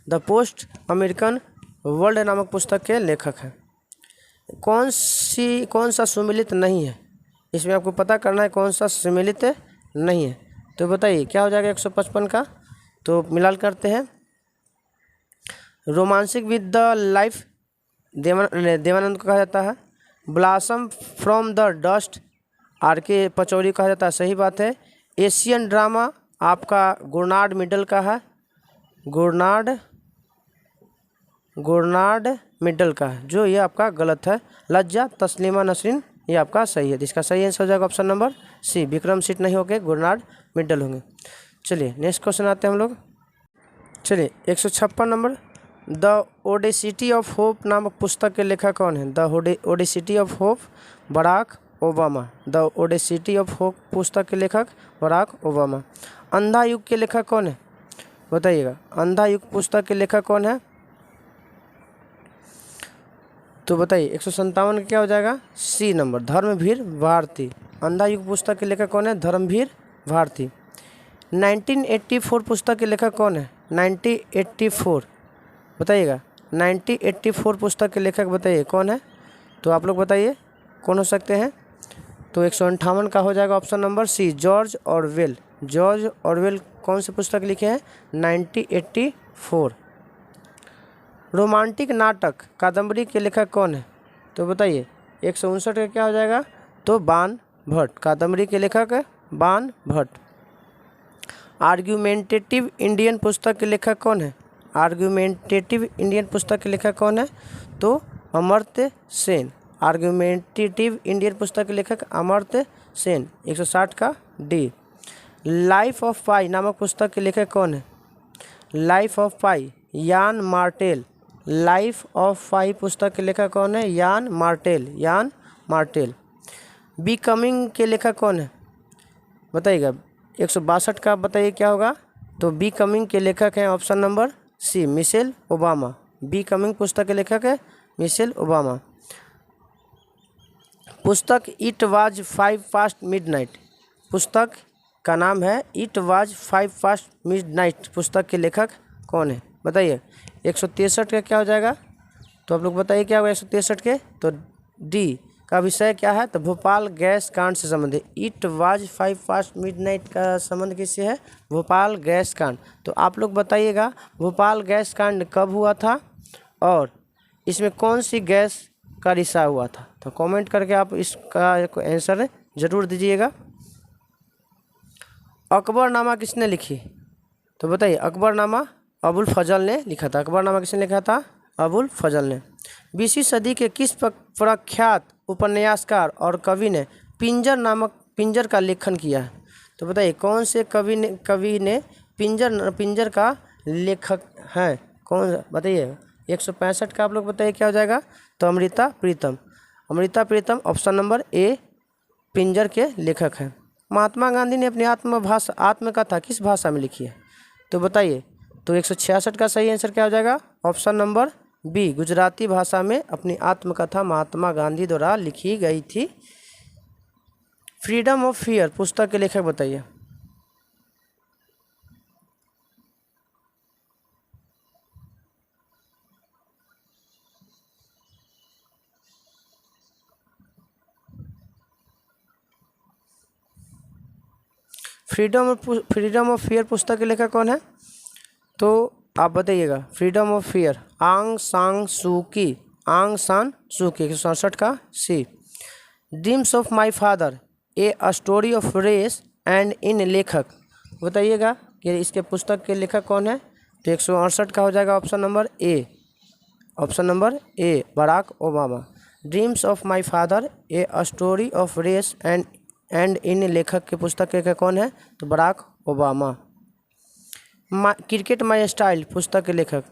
The post American world नामक पुस्तक के लेखक हैं। कौन सा सुमेलित नहीं है? इसमें आपको पता करना है कौन सा सुमेलित नहीं है। तो बताइए क्या हो जाएगा 155 का? तो मिलाल करते हैं। रोमांसिक विद द लाइफ देवानंद को कहा जाता है। Blossom from the dust R.K. Pachauri कहा जाता है, सही बात है। एशियन ड्रामा आपका गुरनार्ड मिडल का है, गुरनार्ड मिडल का है, जो ये आपका गलत है। लज्जा तस्लीमा नसरीन ये आपका सही है। इसका सही आंसर हो जाएगा option number C, Vikram Seth नहीं होंगे, गुरनार्ड मिडल होंगे। चलिए नेक्स्ट क्वेश्चन आते हैं हम लोग। चलिए 156 नंबर, द ओडेसिटी ऑफ होप नामक पुस्तक के लेखक कौन है? The audacity of hope Barack Obama. The audacity of hope पुस्तक के लेखक बराक ओबामा। अंधा युग के लेखक कौन है? बताइएगा, अंधा युग पुस्तक के लेखक कौन है? तो बताइए 157 का क्या हो जाएगा? C number, Dharamvir Bharati. अंधा युग पुस्तक के लेखक कौन है? धर्मवीर भारती। 1984 पुस्तक के लेखक कौन है? 1984 बताइएगा, 1984 पुस्तक के लेखक बताइए कौन है? तो आप लोग बताइए कौन हो सकते हैं? तो 158 का हो जाएगा option number C, George Orwell. George Orwell कौन सी पुस्तक लिखे हैं? 1984। रोमांटिक नाटक कादम्बरी के लेखक कौन है? तो बताइए 159 का क्या हो जाएगा? तो बाण भट्ट। कादम्बरी के लेखक है बाण भट्ट। आर्ग्यूमेंटेटिव इंडियन पुस्तक के लेखक कौन है? आर्ग्यूमेंटेटिव इंडियन पुस्तक के लेखक कौन है? तो अमर्त्य सेन। आर्ग्यूमेंटेटिव इंडियन पुस्तक के लेखक अमर्त्य सेन। 160 का डी। लाइफ ऑफ पाई नामक पुस्तक के लेखक कौन है? लाइफ ऑफ पाई यान मार्टेल। लाइफ ऑफ पाई पुस्तक के लेखक कौन है? यान मार्टेल, यान मार्टेल। बिकमिंग के लेखक कौन है बताइएगा? 162 का बताइए क्या होगा? तो बिकमिंग के लेखक हैं option number C, Michelle Obama. Becoming पुस्तक के लेखक है मिशेल ओबामा। पुस्तक इट वाज 5 पास्ट मिडनाइट, पुस्तक का नाम है इट वाज 5 पास्ट मिडनाइट, पुस्तक के लेखक कौन है बताइए? 163 का क्या हो जाएगा? तो आप लोग बताइए क्या होगा 163 के? तो डी का विषय क्या है? तो भोपाल गैस कांड से संबंधित। इट वाज 5 पास्ट मिडनाइट का संबंध किससे है? भोपाल गैस कांड। तो आप लोग बताइएगा भोपाल गैस कांड कब हुआ था और इसमें कौन सी गैस का रिसाव हुआ था? तो कमेंट करके आप इसका आंसर जरूर दीजिएगा। अकबरनामा किसने लिखी? तो बताइए अकबरनामा अबुल फजल ने लिखा था। अकबरनामा किसने लिखा था? अबुल फजल ने। 20वीं सदी के किस प्रख्यात उपन्यासकार और कवि ने पिंजर का लेखन किया है? तो बताइए कौन से कवि ने पिंजर का लेखक है? कौन बताइए? 165 का आप लोग बताइए क्या हो जाएगा? तो अमृता प्रीतम। अमृता प्रीतम ऑप्शन नंबर ए पिंजर के लेखक हैं। महात्मा गांधी ने अपनी आत्मकथा किस भाषा में लिखी है? तो बताइए। तो 166 का सही आंसर क्या हो जाएगा? ऑप्शन नंबर बी, गुजराती भाषा में अपनी आत्मकथा महात्मा गांधी द्वारा लिखी गई थी। फ्रीडम ऑफ फियर पुस्तक के लेखक बताइए? फ्रीडम ऑफ फियर पुस्तक के लेखक कौन है? तो आप बताइएगा। फ्रीडम ऑफ फियर आंग सांग सू की। आंग सान सू की। 167 का C. Dreams of my father a story of race and in लेखक बताइएगा कि इसके पुस्तक के लेखक कौन है? तो 168 का हो जाएगा option number A. Option number A Barack Obama. Dreams of my father a story of race and in लेखक के पुस्तक के कौन है? तो Barack Obama. Cricket my style पुस्तक के लेखक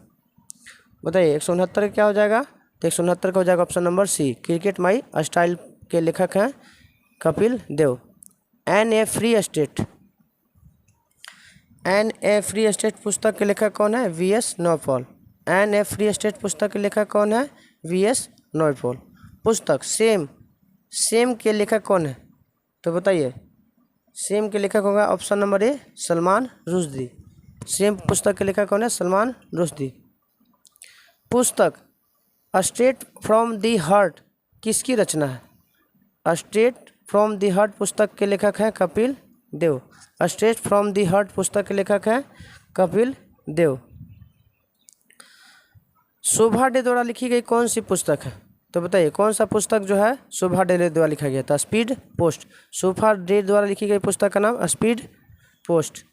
बताइए? 169 क्या हो जाएगा? तो 169 का हो जाएगा option number C. Cricket my style के लेखक हैं Kapil Dev. In a free state पुस्तक के लेखक कौन है? V S. Naipaul. In a free state पुस्तक के लेखक कौन है? वी.एस. नौपॉल। पुस्तक सेम के लेखक कौन है? तो बताइए। सेम के लेखक होगा ऑप्शन नंबर ए सलमान रुश्दी। सेम पुस्तक के लेखक कौन है? सलमान रुश्दी। पुस्तक स्ट्रेट फ्रॉम द हार्ट किसकी रचना है? स्ट्रेट फ्रॉम द हार्ट पुस्तक के लेखक हैं कपिल देव। स्ट्रेट फ्रॉम द हार्ट पुस्तक के लेखक हैं कपिल देव। शोभा डे द्वारा लिखी गई कौन सी पुस्तक है? तो बताइए कौन सा पुस्तक जो है शोभा डे द्वारा लिखा गया था? Speed post. शोभा डे द्वारा लिखी गई पुस्तक का नाम स्पीड पोस्ट।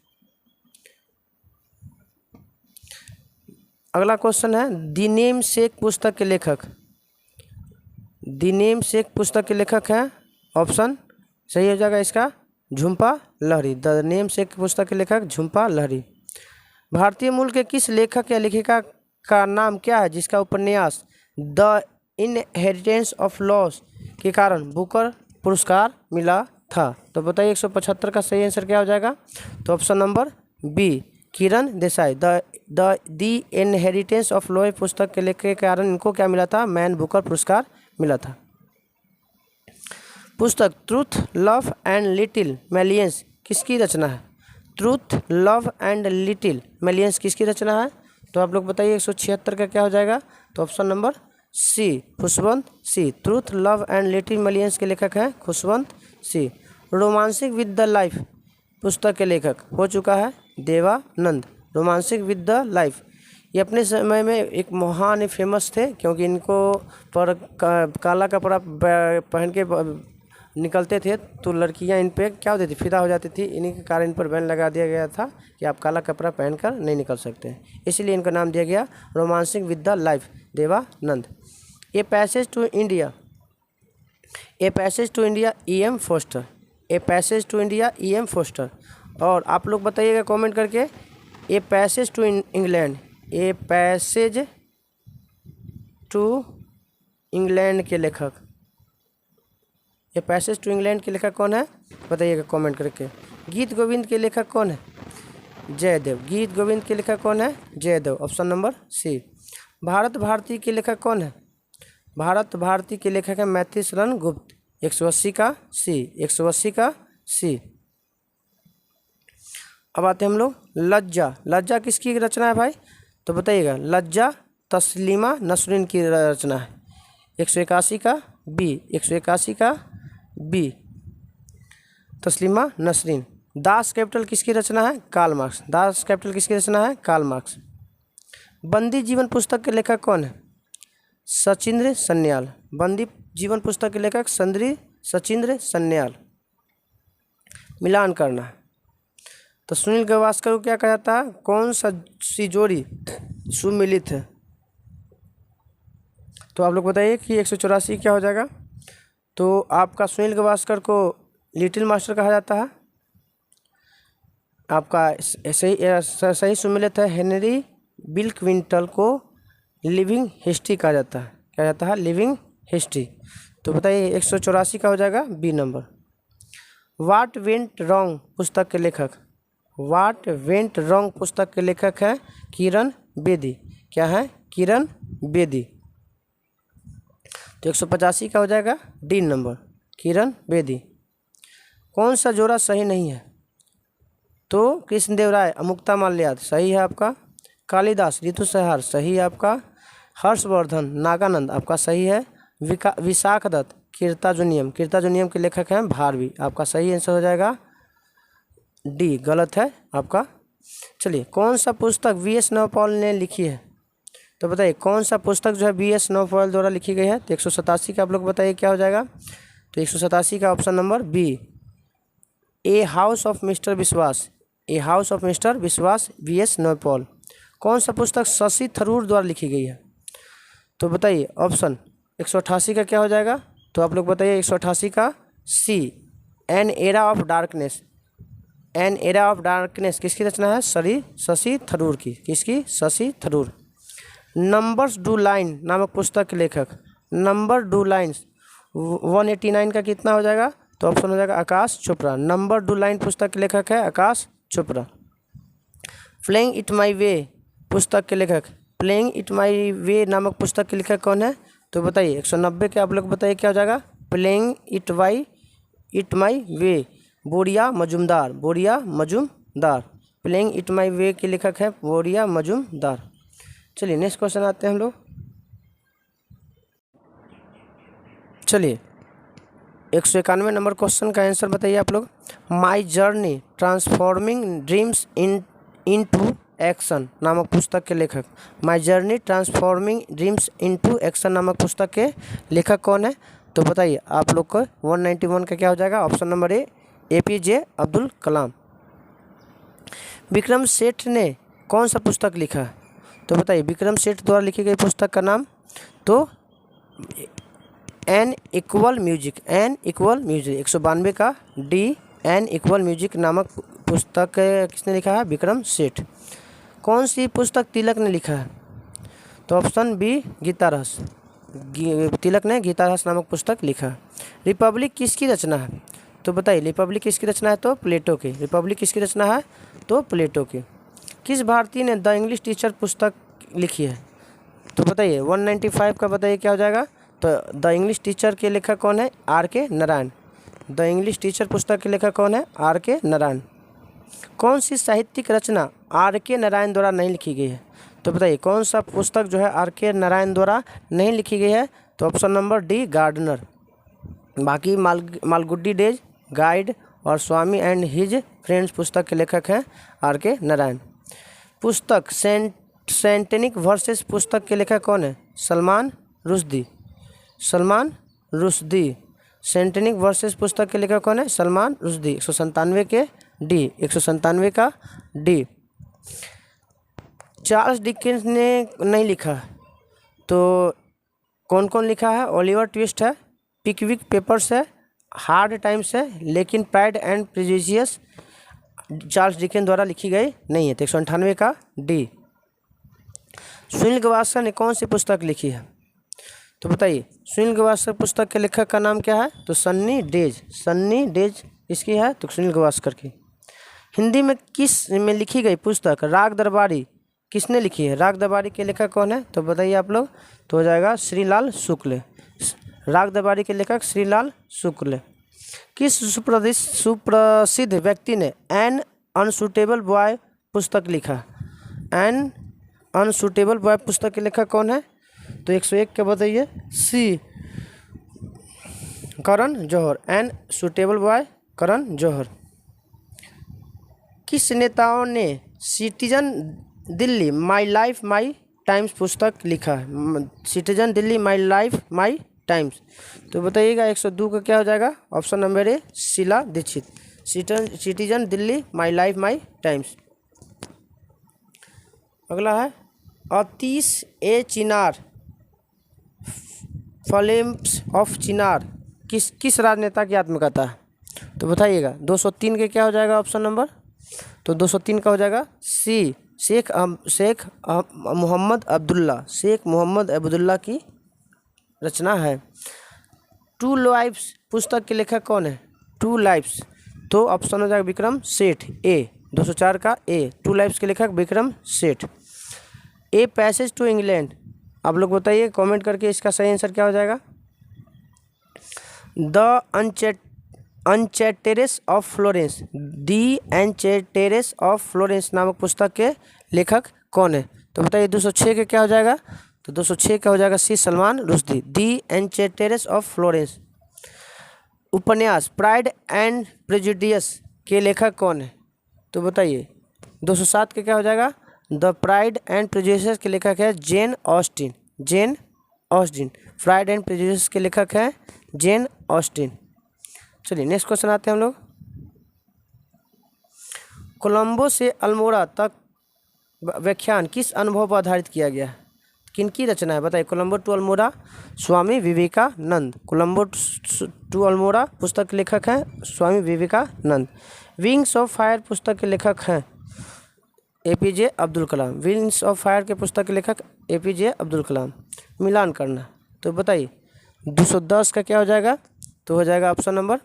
अगला क्वेश्चन है द नेम सेक पुस्तक के लेखक। द नेम सेक पुस्तक के लेखक हैं ऑप्शन सही हो जाएगा इसका झुम्पा लाहिड़ी। द नेम सेक पुस्तक के लेखक झुम्पा लाहिड़ी। भारतीय मूल के किस लेखक या लेखिका का नाम क्या है जिसका उपन्यास द इनहेरिटेंस ऑफ लॉस के कारण बुकर पुरस्कार मिला था? तो बताइए 175 का सही आंसर क्या हो जाएगा? तो option number B Kiran Desai. The inheritance of loss पुस्तक के लेखक के कारण इनको क्या मिला था? मैन बुकर पुरस्कार मिला था। पुस्तक truth love and little millions किसकी रचना है? Truth love and little millions किसकी रचना है? तो आप लोग बताइए 176 का क्या हो जाएगा? तो option number C Khushwant Singh. Truth love and little millions के लेखक हैं Khushwant Singh. Romancing with the life पुस्तक के लेखक हो चुका है Dev Anand. Romancing with the life ये अपने समय में एक महान फेमस थे क्योंकि इनको पर काला कपड़ा पहन के निकलते थे तो लड़कियां इन पे क्या होती थी? फिदा हो जाती थी। इन्हीं के कारण इन पर बैन लगा दिया गया था कि आप काला कपड़ा पहनकर नहीं निकल सकते, इसलिए इनका नाम दिया गया romancing with the life Dev Anand. A passage to India E M. Forster. A passage to India E M. Forster. और आप लोग बताइएगा कमेंट करके a passage to England a passage to England के लेखक, ये पैसेज टू इंग्लैंड के लेखक कौन है बताइएगा कमेंट करके। गीत गोविंद के लेखक कौन है? जयदेव। गीत गोविंद के लेखक कौन है? Jaidev, option number C. Bharat Bharati के लेखक कौन है? भारत भारती के लेखक है मैथिली शरण गुप्त, 180 का सी, 180 का सी। अब आते हैं हम लोग लज्जा। लज्जा किसकी रचना है भाई? तो बताइएगा, लज्जा तस्लीमा नसरीन की रचना है, 181 का बी, 181 का B, Taslima Nasreen. Das Kapital किसकी रचना है? Karl marks. दास कैपिटल किसकी रचना है? Karl Marx. बंदी जीवन पुस्तक के लेखक कौन है? सचिंद्र सन्याल। बंदी जीवन पुस्तक के लेखक सचिंद्र सन्याल। मिलान करना है तो सुनील गावस्कर को क्या कहा जाता है? कौन सा सी जोड़ी सुमिलित है? तो आप लोग बताइए कि 184 क्या हो जाएगा? तो आपका सुनील गावस्कर को लिटिल मास्टर कहा जाता है। आपका सही सुमिलित है हेनरी बिल्कविंटल को लिविंग हिस्ट्री कहा जाता है। क्या जाता है? Living history. तो बताइए 184 का हो जाएगा B number. What went wrong पुस्तक के लेखक? व्हाट वेंट रॉन्ग पुस्तक के लेखक हैं किरण बेदी। क्या है? किरण बेदी। तो 185 का हो जाएगा डी नंबर, किरण बेदी। कौन सा जोड़ा सही नहीं है? तो कृष्णदेव राय अमुक्ता माल्याद सही है आपका। कालिदास ऋतुसंहार सही है आपका। हर्षवर्धन नागानंद आपका सही है। विशाख दत्त कीर्ताजुनियम के लेखक हैं भारवी, आपका सही आंसर हो जाएगा डी, गलत है आपका। चलिए, कौन सा पुस्तक वी.एस. नौपाल ने लिखी है? तो बताइए कौन सा पुस्तक जो है वी.एस. नौपाल द्वारा लिखी गई है? तो 187 का आप लोग बताइए क्या हो जाएगा? तो 187 का option number B, a house of mister Biswas. A house of mister Biswas, V S. Naipaul. कौन सा पुस्तक शशि थरूर द्वारा लिखी गई है? तो बताइए ऑप्शन 188 का क्या हो जाएगा? तो आप लोग बताइए 188 का C, an era of darkness. An era of darkness किसकी रचना है? शशि थरूर की। किसकी? Shashi Tharoor. Numbers do line नामक पुस्तक के लेखक? नंबर डू लाइन्स 189 का कितना हो जाएगा? तो ऑप्शन हो जाएगा आकाश चोपड़ा। नंबर डू लाइन पुस्तक के लेखक है आकाश चोपड़ा। प्लेइंग इट माई वे पुस्तक के लेखक? प्लेइंग इट माई वे नामक पुस्तक के लेखक कौन है? तो बताइए 190 के आप लोग बताइए क्या हो जाएगा? प्लेइंग इट माई वे, बोरिया मजुमदार। बोरिया मजुमदार। प्लेइंग इट माई वे के लेखक है बोरिया मजुमदार। चलिए नेक्स्ट क्वेश्चन आते हैं हम लोग। चलिए 191 नंबर क्वेश्चन का आंसर बताइए आप लोग। My journey transforming dreams into action नामक पुस्तक के लेखक? My journey transforming dreams into action नामक पुस्तक के लेखक कौन है? तो बताइए आप लोग को 191 का क्या हो जाएगा? Option number A, APJ Abdul Kalam. Vikram Seth ने कौन सा पुस्तक लिखा? तो बताइए विक्रम सेठ द्वारा लिखी गई पुस्तक का नाम? तो एन इक्वल म्यूजिक। 192 का डी, एन इक्वल म्यूजिक नामक पुस्तक किसने लिखा है? विक्रम सेठ। कौन सी पुस्तक तिलक ने लिखा है? तो ऑप्शन बी, गीता रहस। तिलक ने गीता रहस नामक पुस्तक लिखा। रिपब्लिक किसकी रचना है? तो बताइए रिपब्लिक किसकी रचना है? तो प्लेटो की। रिपब्लिक किसकी रचना है? तो प्लेटो की। किस भारतीय ने द इंग्लिश टीचर पुस्तक लिखी है? तो बताइए 195 का बताइए क्या हो जाएगा? तो द इंग्लिश टीचर के लेखक कौन है? R.K. Narayan. The English teacher पुस्तक के लेखक कौन है? R.K. नारायण। कौन सी साहित्यिक रचना R.K. नारायण द्वारा नहीं लिखी गई है? तो बताइए कौन सा पुस्तक जो है R.K. नारायण द्वारा नहीं लिखी गई है? तो ऑप्शन नंबर डी, गार्डनर। बाकी मालगुडी डेज, गाइड और स्वामी एंड हिज फ्रेंड्स पुस्तक के लेखक हैं R.K. नारायण। पुस्तक सेंटेनिक वर्सेस पुस्तक के लेखक कौन है? सलमान रुश्दी। सेंटेनिक वर्सेस पुस्तक के लेखक कौन है? सलमान रुश्दी। 197 के डी, 197 का डी। चार्ल्स डिकेंस ने नहीं लिखा तो कौन कौन लिखा है? ओलिवर ट्विस्ट है, पिकविक पेपर्स है, हार्ड टाइम्स है, लेकिन pride and prejudice Charles Dickens द्वारा लिखी गई नहीं है। तो 198 का डी। सुनील गावस्कर ने कौन सी पुस्तक लिखी है? तो बताइए, सुनील गावस्कर पुस्तक के लेखक का नाम क्या है? तो सन्नी डेज। सन्नी डेज इसकी है, तो सुनील गावस्कर की। हिंदी में किस में लिखी गई पुस्तक राग दरबारी किसने लिखी है? राग दरबारी के लेखक कौन है? तो बताइए आप लोग। तो हो जाएगा श्रीलाल शुक्ल। राग दरबारी के लेखक श्रीलाल शुक्ल। किस सुप्रसिद्ध व्यक्ति ने एन अनसुटेबल बॉय पुस्तक लिखा? एन अनसुटेबल बॉय पुस्तक के लेखक कौन है? तो 101 के बताइए। C Karan Johar. An suitable boy Karan Johar. किस नेताओं ने citizen Delhi my life my times पुस्तक लिखा है? Citizen Delhi my life my times. तो बताइएगा 102 का क्या हो जाएगा? Option number A Sheila Dikshit. Citizen Delhi my life my times. अगला है अतीश ए चिनार फ्लेम्स ऑफ चिनार किस राजनेता की आत्मकथा है? तो बताइएगा 203 के क्या हो जाएगा ऑप्शन नंबर? तो 203 का हो जाएगा सी शेख मोहम्मद अब्दुल्ला। शेख मोहम्मद अब्दुल्ला की रचना है। टू लाइफ्स पुस्तक के लेखक कौन है? टू लाइफ्स, तो ऑप्शन हो जाएगा विक्रम सेठ ए। 204 का ए। टू लाइफ्स के लेखक विक्रम सेठ। ए पैसेज टू इंग्लैंड, आप लोग बताइए कमेंट करके इसका सही आंसर क्या हो जाएगा? The enchantress of Florence. The enchantress of Florence नामक पुस्तक के लेखक कौन है? तो बताइए 206 के क्या हो जाएगा? तो 206 का हो जाएगा सी सलमान रुश्दी। दी एनचैटेरेस ऑफ फ्लोरेंस। उपन्यास प्राइड एंड प्रेजुडियस के लेखक कौन है? तो बताइए 207 के क्या हो जाएगा? द प्राइड एंड प्रेजुडियस के लेखक है Jane Austen. Jane Austen. Pride and prejudice के लेखक है जेन ऑस्टिन। चलिए नेक्स्ट क्वेश्चन आते हैं हम लोग। कोलंबो से अल्मोड़ा तक व्याख्यान किस अनुभव पर आधारित किया गया है? किनकी रचना है? बताइए। कोलंबो टू अल्मोड़ा स्वामी विवेकानंद। कोलंबो टू अल्मोड़ा पुस्तक के लेखक हैं Swami Vivekananda. Wings of fire पुस्तक के लेखक हैं APJ Abdul Kalam. Wings of fire के पुस्तक के लेखक एपीजे अब्दुल कलाम। मिलान करना, तो बताइए 210 का क्या हो जाएगा? तो हो जाएगा ऑप्शन नंबर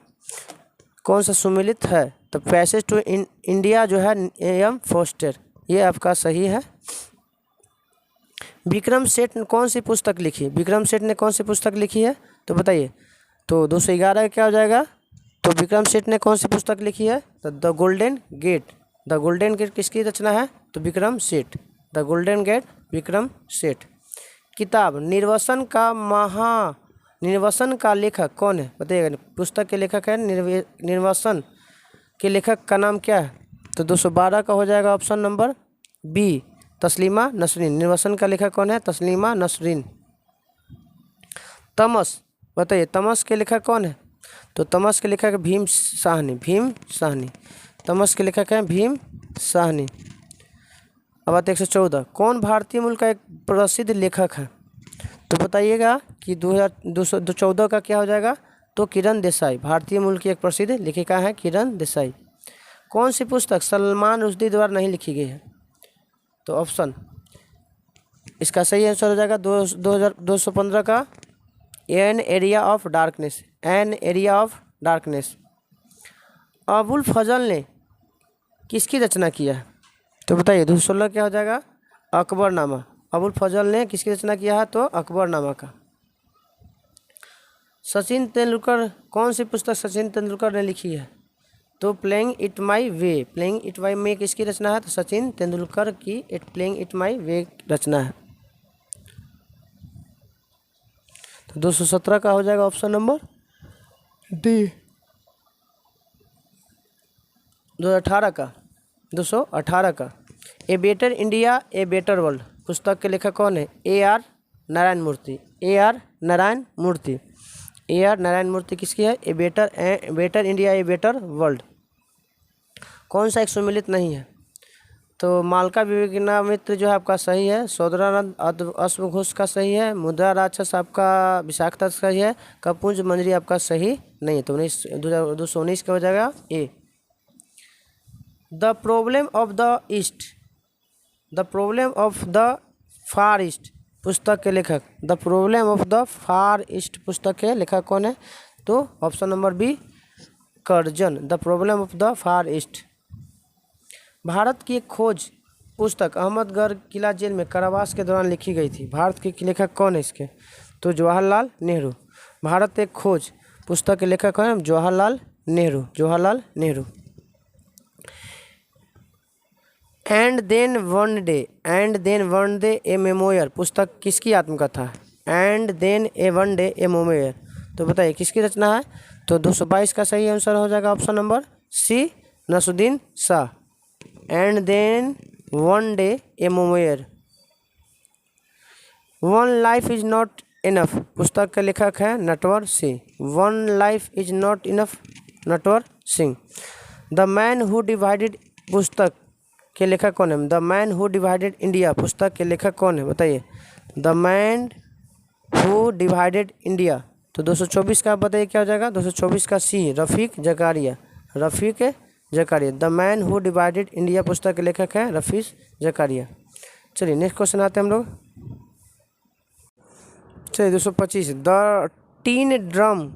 कौन सा सुमिलित है? तो पैसेज टू इंडिया जो है एम फोस्टर, ये आपका सही है। विक्रम सेठ ने कौन सी पुस्तक लिखी? विक्रम सेठ ने कौन सी पुस्तक लिखी है? तो बताइए। तो 211 का क्या हो जाएगा? तो विक्रम सेठ ने कौन सी पुस्तक लिखी है? तो the golden gate. The golden gate किसकी रचना है? तो Vikram Seth. The golden gate Vikram Seth. किताब निर्वसन का लेखक कौन है? बताइएगा। पुस्तक के लेखक है निर्वसन के लेखक का नाम क्या है? तो 212 का हो जाएगा option number B Taslima Nasreen. निर्वसन का लेखक कौन है? तस्लीमा नसरीन। तमस, बताइए तमस के लेखक कौन है? तो तमस के लेखक भीम साहनी। भीम साहनी तमस के लेखक हैं भीम साहनी। अब आते 114। कौन भारतीय मूल का एक प्रसिद्ध लेखक है? तो बताइएगा कि 2014 का क्या हो जाएगा? तो किरण देसाई। भारतीय मूल की एक प्रसिद्ध लेखिका है किरण देसाई। कौन सी पुस्तक सलमान रुश्दी द्वारा नहीं लिखी गई है? तो ऑप्शन इसका सही आंसर हो जाएगा 215 का an area of darkness. An area of darkness. Abul Fazal ने किसकी रचना किया है? तो बताइए 216 क्या हो जाएगा? अकबरनामा। अबुल फजल ने किसकी रचना किया है? तो अकबरनामा का। सचिन तेंदुलकर, कौन सी पुस्तक सचिन तेंदुलकर ने लिखी है? तो playing it my way. Playing it my way किसकी रचना है? तो सचिन तेंदुलकर की प्लेइंग इट माई वे रचना है। तो 217 का हो जाएगा ऑप्शन नंबर डी। 218 का a better India a better world पुस्तक के लेखक कौन है? A R Narayana Murthy. A R Narayana Murthy. A R Narayana Murthy किसकी है? A better India a better world. कौन सा एक सुमिलित नहीं है? तो मालका विवेकानंद जो है आपका सही है। सौदरानंद अश्वघोष का सही है। मुद्रा राक्षस आपका विशाखता सही है। कपुंज मंजरी आपका सही नहीं है। तो 219 का हो जाएगा A. The problem of the east. The problem of the far east पुस्तक के लेखक, the problem of the far east पुस्तक के लेखक कौन है? तो option number B Curzon, the problem of the far east. Bharat की एक खोज पुस्तक अहमदगढ़ किला जेल में कारावास के दौरान लिखी गई थी। भारत के लेखक कौन है इसके? तो जवाहरलाल नेहरू। भारत एक खोज पुस्तक के लेखक कौन है? Jawaharlal Nehru, Jawaharlal Nehru. And then one day a memoir पुस्तक किसकी आत्मकथा है? And then one day a memoir, तो बताइए किसकी रचना है? तो 222 का सही आंसर हो जाएगा option number C, Naseeruddin Shah. And then one day a memoir. One life is not enough पुस्तक के लेखक है Natwar Singh. One life is not enough, Natwar Singh. The man who divided पुस्तक के लेखक कौन है? The man who divided India पुस्तक के लेखक कौन है? बताइए। The man who divided India, तो 224 का बताइए क्या हो जाएगा? 224 का C, Rafiq Zachariah, Rafiq Zakaria. The man who divided India पुस्तक के लेखक है रफ़ीक जकारिया। चलिए नेक्स्ट क्वेश्चन आते हैं हम लोग। चलिए 225, द टीन ड्रम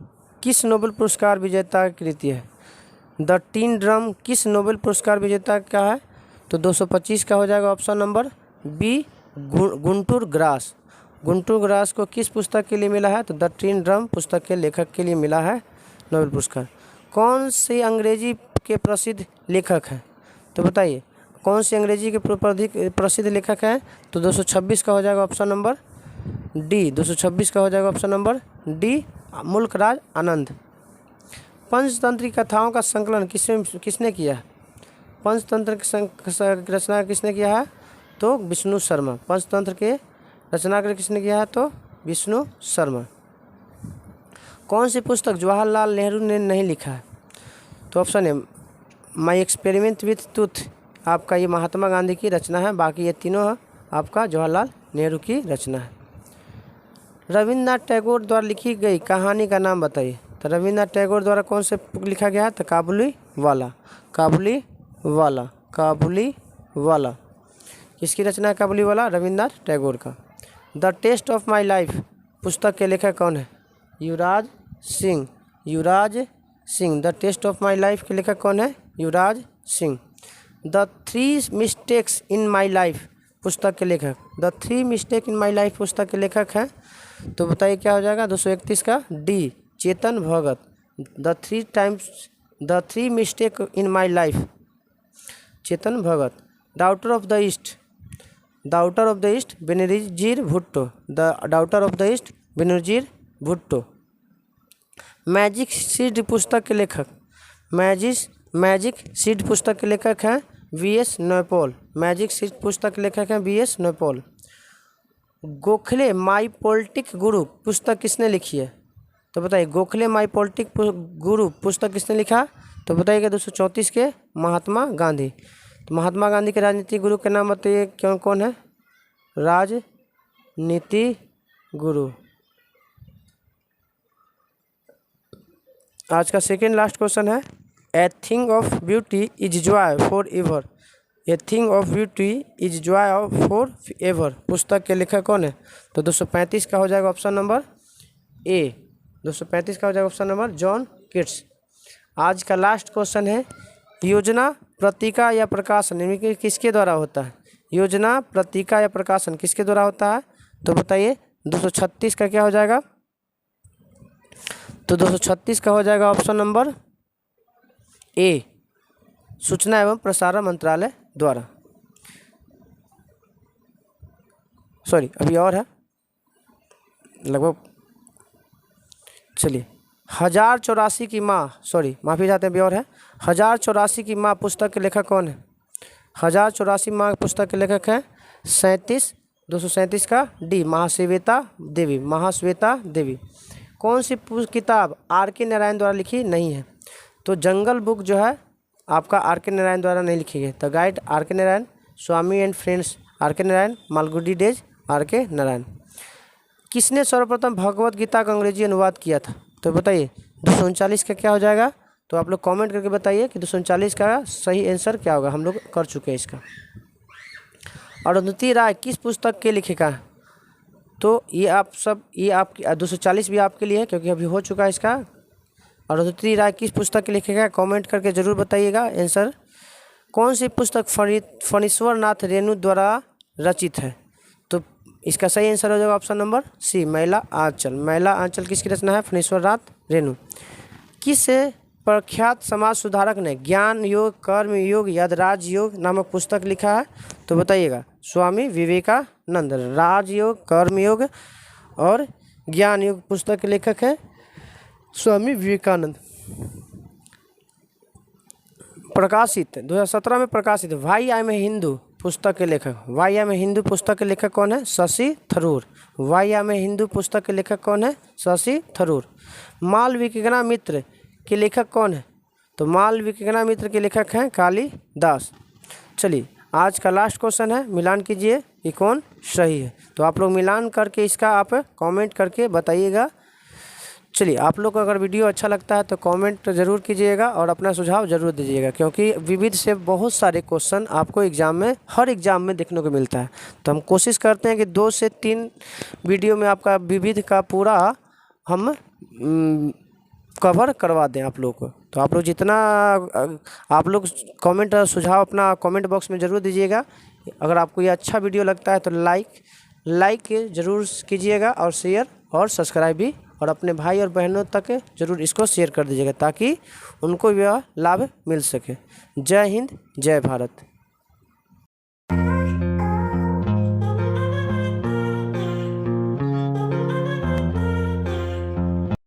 किस नोबेल पुरस्कार विजेता की कृति है? द टीन ड्रम किस नोबेल पुरस्कार विजेता का है? तो 225 का हो जाएगा option number B, Gunter Grass. Gunter Grass को किस पुस्तक के लिए मिला है? तो द टीन ड्रम पुस्तक के लेखक के लिए मिला है नोबेल पुरस्कार। कौन से अंग्रेजी के प्रसिद्ध लेखक हैं? तो बताइए कौन से अंग्रेजी के प्रसिद्ध लेखक हैं? तो 226 का हो जाएगा ऑप्शन नंबर डी, 226 का हो जाएगा ऑप्शन नंबर डी, मुल्कराज आनंद। पंचतंत्र की कथाओं का संकलन किसने किया है? पंचतंत्र की रचना किसने किया है? तो विष्णु शर्मा। पंचतंत्र के रचना किसने किया है? तो विष्णु शर्मा। कौन सी पुस्तक जवाहरलाल नेहरू ने नहीं लिखा है? तो ऑप्शन है माई एक्सपेरिमेंट विथ ट्रूथ, आपका ये महात्मा गांधी की रचना है, बाकी ये तीनों आपका जवाहरलाल नेहरू की रचना है। रविन्द्रनाथ टैगोर द्वारा लिखी गई कहानी का नाम बताइए। तो रविन्द्रनाथ टैगोर द्वारा कौन से लिखा गया है? तो काबुलीवाला, काबुलीवाला, काबुलीवाला। किसकी रचना है काबुलीवाला? रविन्द्रनाथ टैगोर का। The test of my life पुस्तक के लेखक कौन है? Yuvraj Singh, Yuvraj Singh. The test of my life के लेखक कौन है? Yuvraj Singh. The three mistakes in my life पुस्तक के लेखक, the three mistake in my life पुस्तक के लेखक हैं, तो बताइए क्या हो जाएगा? 231 का D, Chetan Bhagat. The three mistake in my life, Chetan Bhagat. Daughter of the east, daughter of the east Benazir Bhutto, the daughter of the east Benazir Bhutto. Magic seed पुस्तक के लेखक, मैजिक सीड पुस्तक के लेखक हैं वी.एस. नैपॉल। मैजिक सीड पुस्तक के लेखक हैं वी.एस. नैपॉल। गोखले माई पॉलिटिक गुरु पुस्तक किसने लिखी है? तो बताइए गोखले माई पॉलिटिक गुरु पुस्तक किसने लिखा? तो बताइएगा 234 के महात्मा गांधी। तो महात्मा गांधी के राजनीतिक गुरु के नाम बताइए क्यों कौन है? राजनीति गुरु। आज का सेकेंड लास्ट क्वेश्चन है, a thing of beauty is Joy for ever, a thing of beauty is Joy for ever पुस्तक के लेखक कौन है? तो 235 का हो जाएगा ऑप्शन नंबर ए, 235 का हो जाएगा ऑप्शन नंबर जॉन किट्स। आज का लास्ट क्वेश्चन है, योजना पत्रिका या प्रकाशन इनमें किसके द्वारा होता है? योजना पत्रिका या प्रकाशन किसके द्वारा होता है? तो बताइए 236 का क्या हो जाएगा? तो 236 का हो जाएगा ऑप्शन नंबर ए, सूचना एवं प्रसारण मंत्रालय द्वारा। सॉरी अभी और है लगभग। चलिए 1084 की माँ, सॉरी माफ़ी चाहते हैं, अभी और है। 1084 की माँ पुस्तक के लेखक कौन है? 1084 माँ पुस्तक के लेखक हैं 237 का डी, महाश्वेता देवी, महाश्वेता देवी। कौन सी किताब आर.के. नारायण द्वारा लिखी नहीं है? तो जंगल बुक जो है आपका आर.के. नारायण द्वारा नहीं लिखी गई। The guide R K. Narayan, Swami and friends R K. Narayan, Malgudi days R K. Narayan. किसने सर्वप्रथम भगवत गीता का अंग्रेजी अनुवाद किया था? तो बताइए 239 का क्या हो जाएगा? तो आप लोग कमेंट करके बताइए कि 239 का सही आंसर क्या होगा। हम लोग कर चुके हैं इसका। अरुंधति राय किस पुस्तक के लेखिका है? तो ये आपकी 240 भी आपके लिए है क्योंकि अभी हो चुका है इसका। अरुंधति राय किस पुस्तक के लेखिका है? कमेंट करके ज़रूर बताइएगा आंसर। कौन सी पुस्तक फणीश्वर नाथ रेणु द्वारा रचित है? तो इसका सही आंसर हो जाएगा ऑप्शन नंबर सी, मैला आंचल। मैला आंचल किसकी रचना है? फणीश्वर नाथ रेणु। किस प्रख्यात समाज सुधारक ने ज्ञान योग, कर्म योग, यद योग नामक पुस्तक लिखा है? तो बताइएगा। स्वामी विवेकानंद। राजयोग, कर्म योग और ज्ञान योग पुस्तक के लेखक है स्वामी विवेकानंद। प्रकाशित 2017 में प्रकाशित why I am a Hindu पुस्तक के लेखक, why I am a Hindu पुस्तक के लेखक कौन है? Shashi Tharoor. Why I am a Hindu पुस्तक के लेखक कौन है? शशि थरूर। मालविका मित्र के लेखक कौन है? तो मालविका मित्र के लेखक हैं कालिदास। चलिए आज का लास्ट क्वेश्चन है, मिलान कीजिए कि कौन सही है। तो आप लोग मिलान करके इसका आप कमेंट करके बताइएगा। चलिए आप लोग को अगर वीडियो अच्छा लगता है तो कमेंट ज़रूर कीजिएगा और अपना सुझाव ज़रूर दीजिएगा, क्योंकि विविध से बहुत सारे क्वेश्चन आपको एग्ज़ाम में, हर एग्ज़ाम में देखने को मिलता है। तो हम कोशिश करते हैं कि 2 से 3 वीडियो में आपका विविध का पूरा हम कवर करवा दें आप लोग को। तो आप लोग जितना आप लोग कमेंट और सुझाव अपना कमेंट बॉक्स में ज़रूर दीजिएगा। अगर आपको ये अच्छा वीडियो लगता है तो लाइक ज़रूर कीजिएगा और शेयर और सब्सक्राइब भी, और अपने भाई और बहनों तक ज़रूर इसको शेयर कर दीजिएगा ताकि उनको यह लाभ मिल सके। जय हिंद, जय भारत।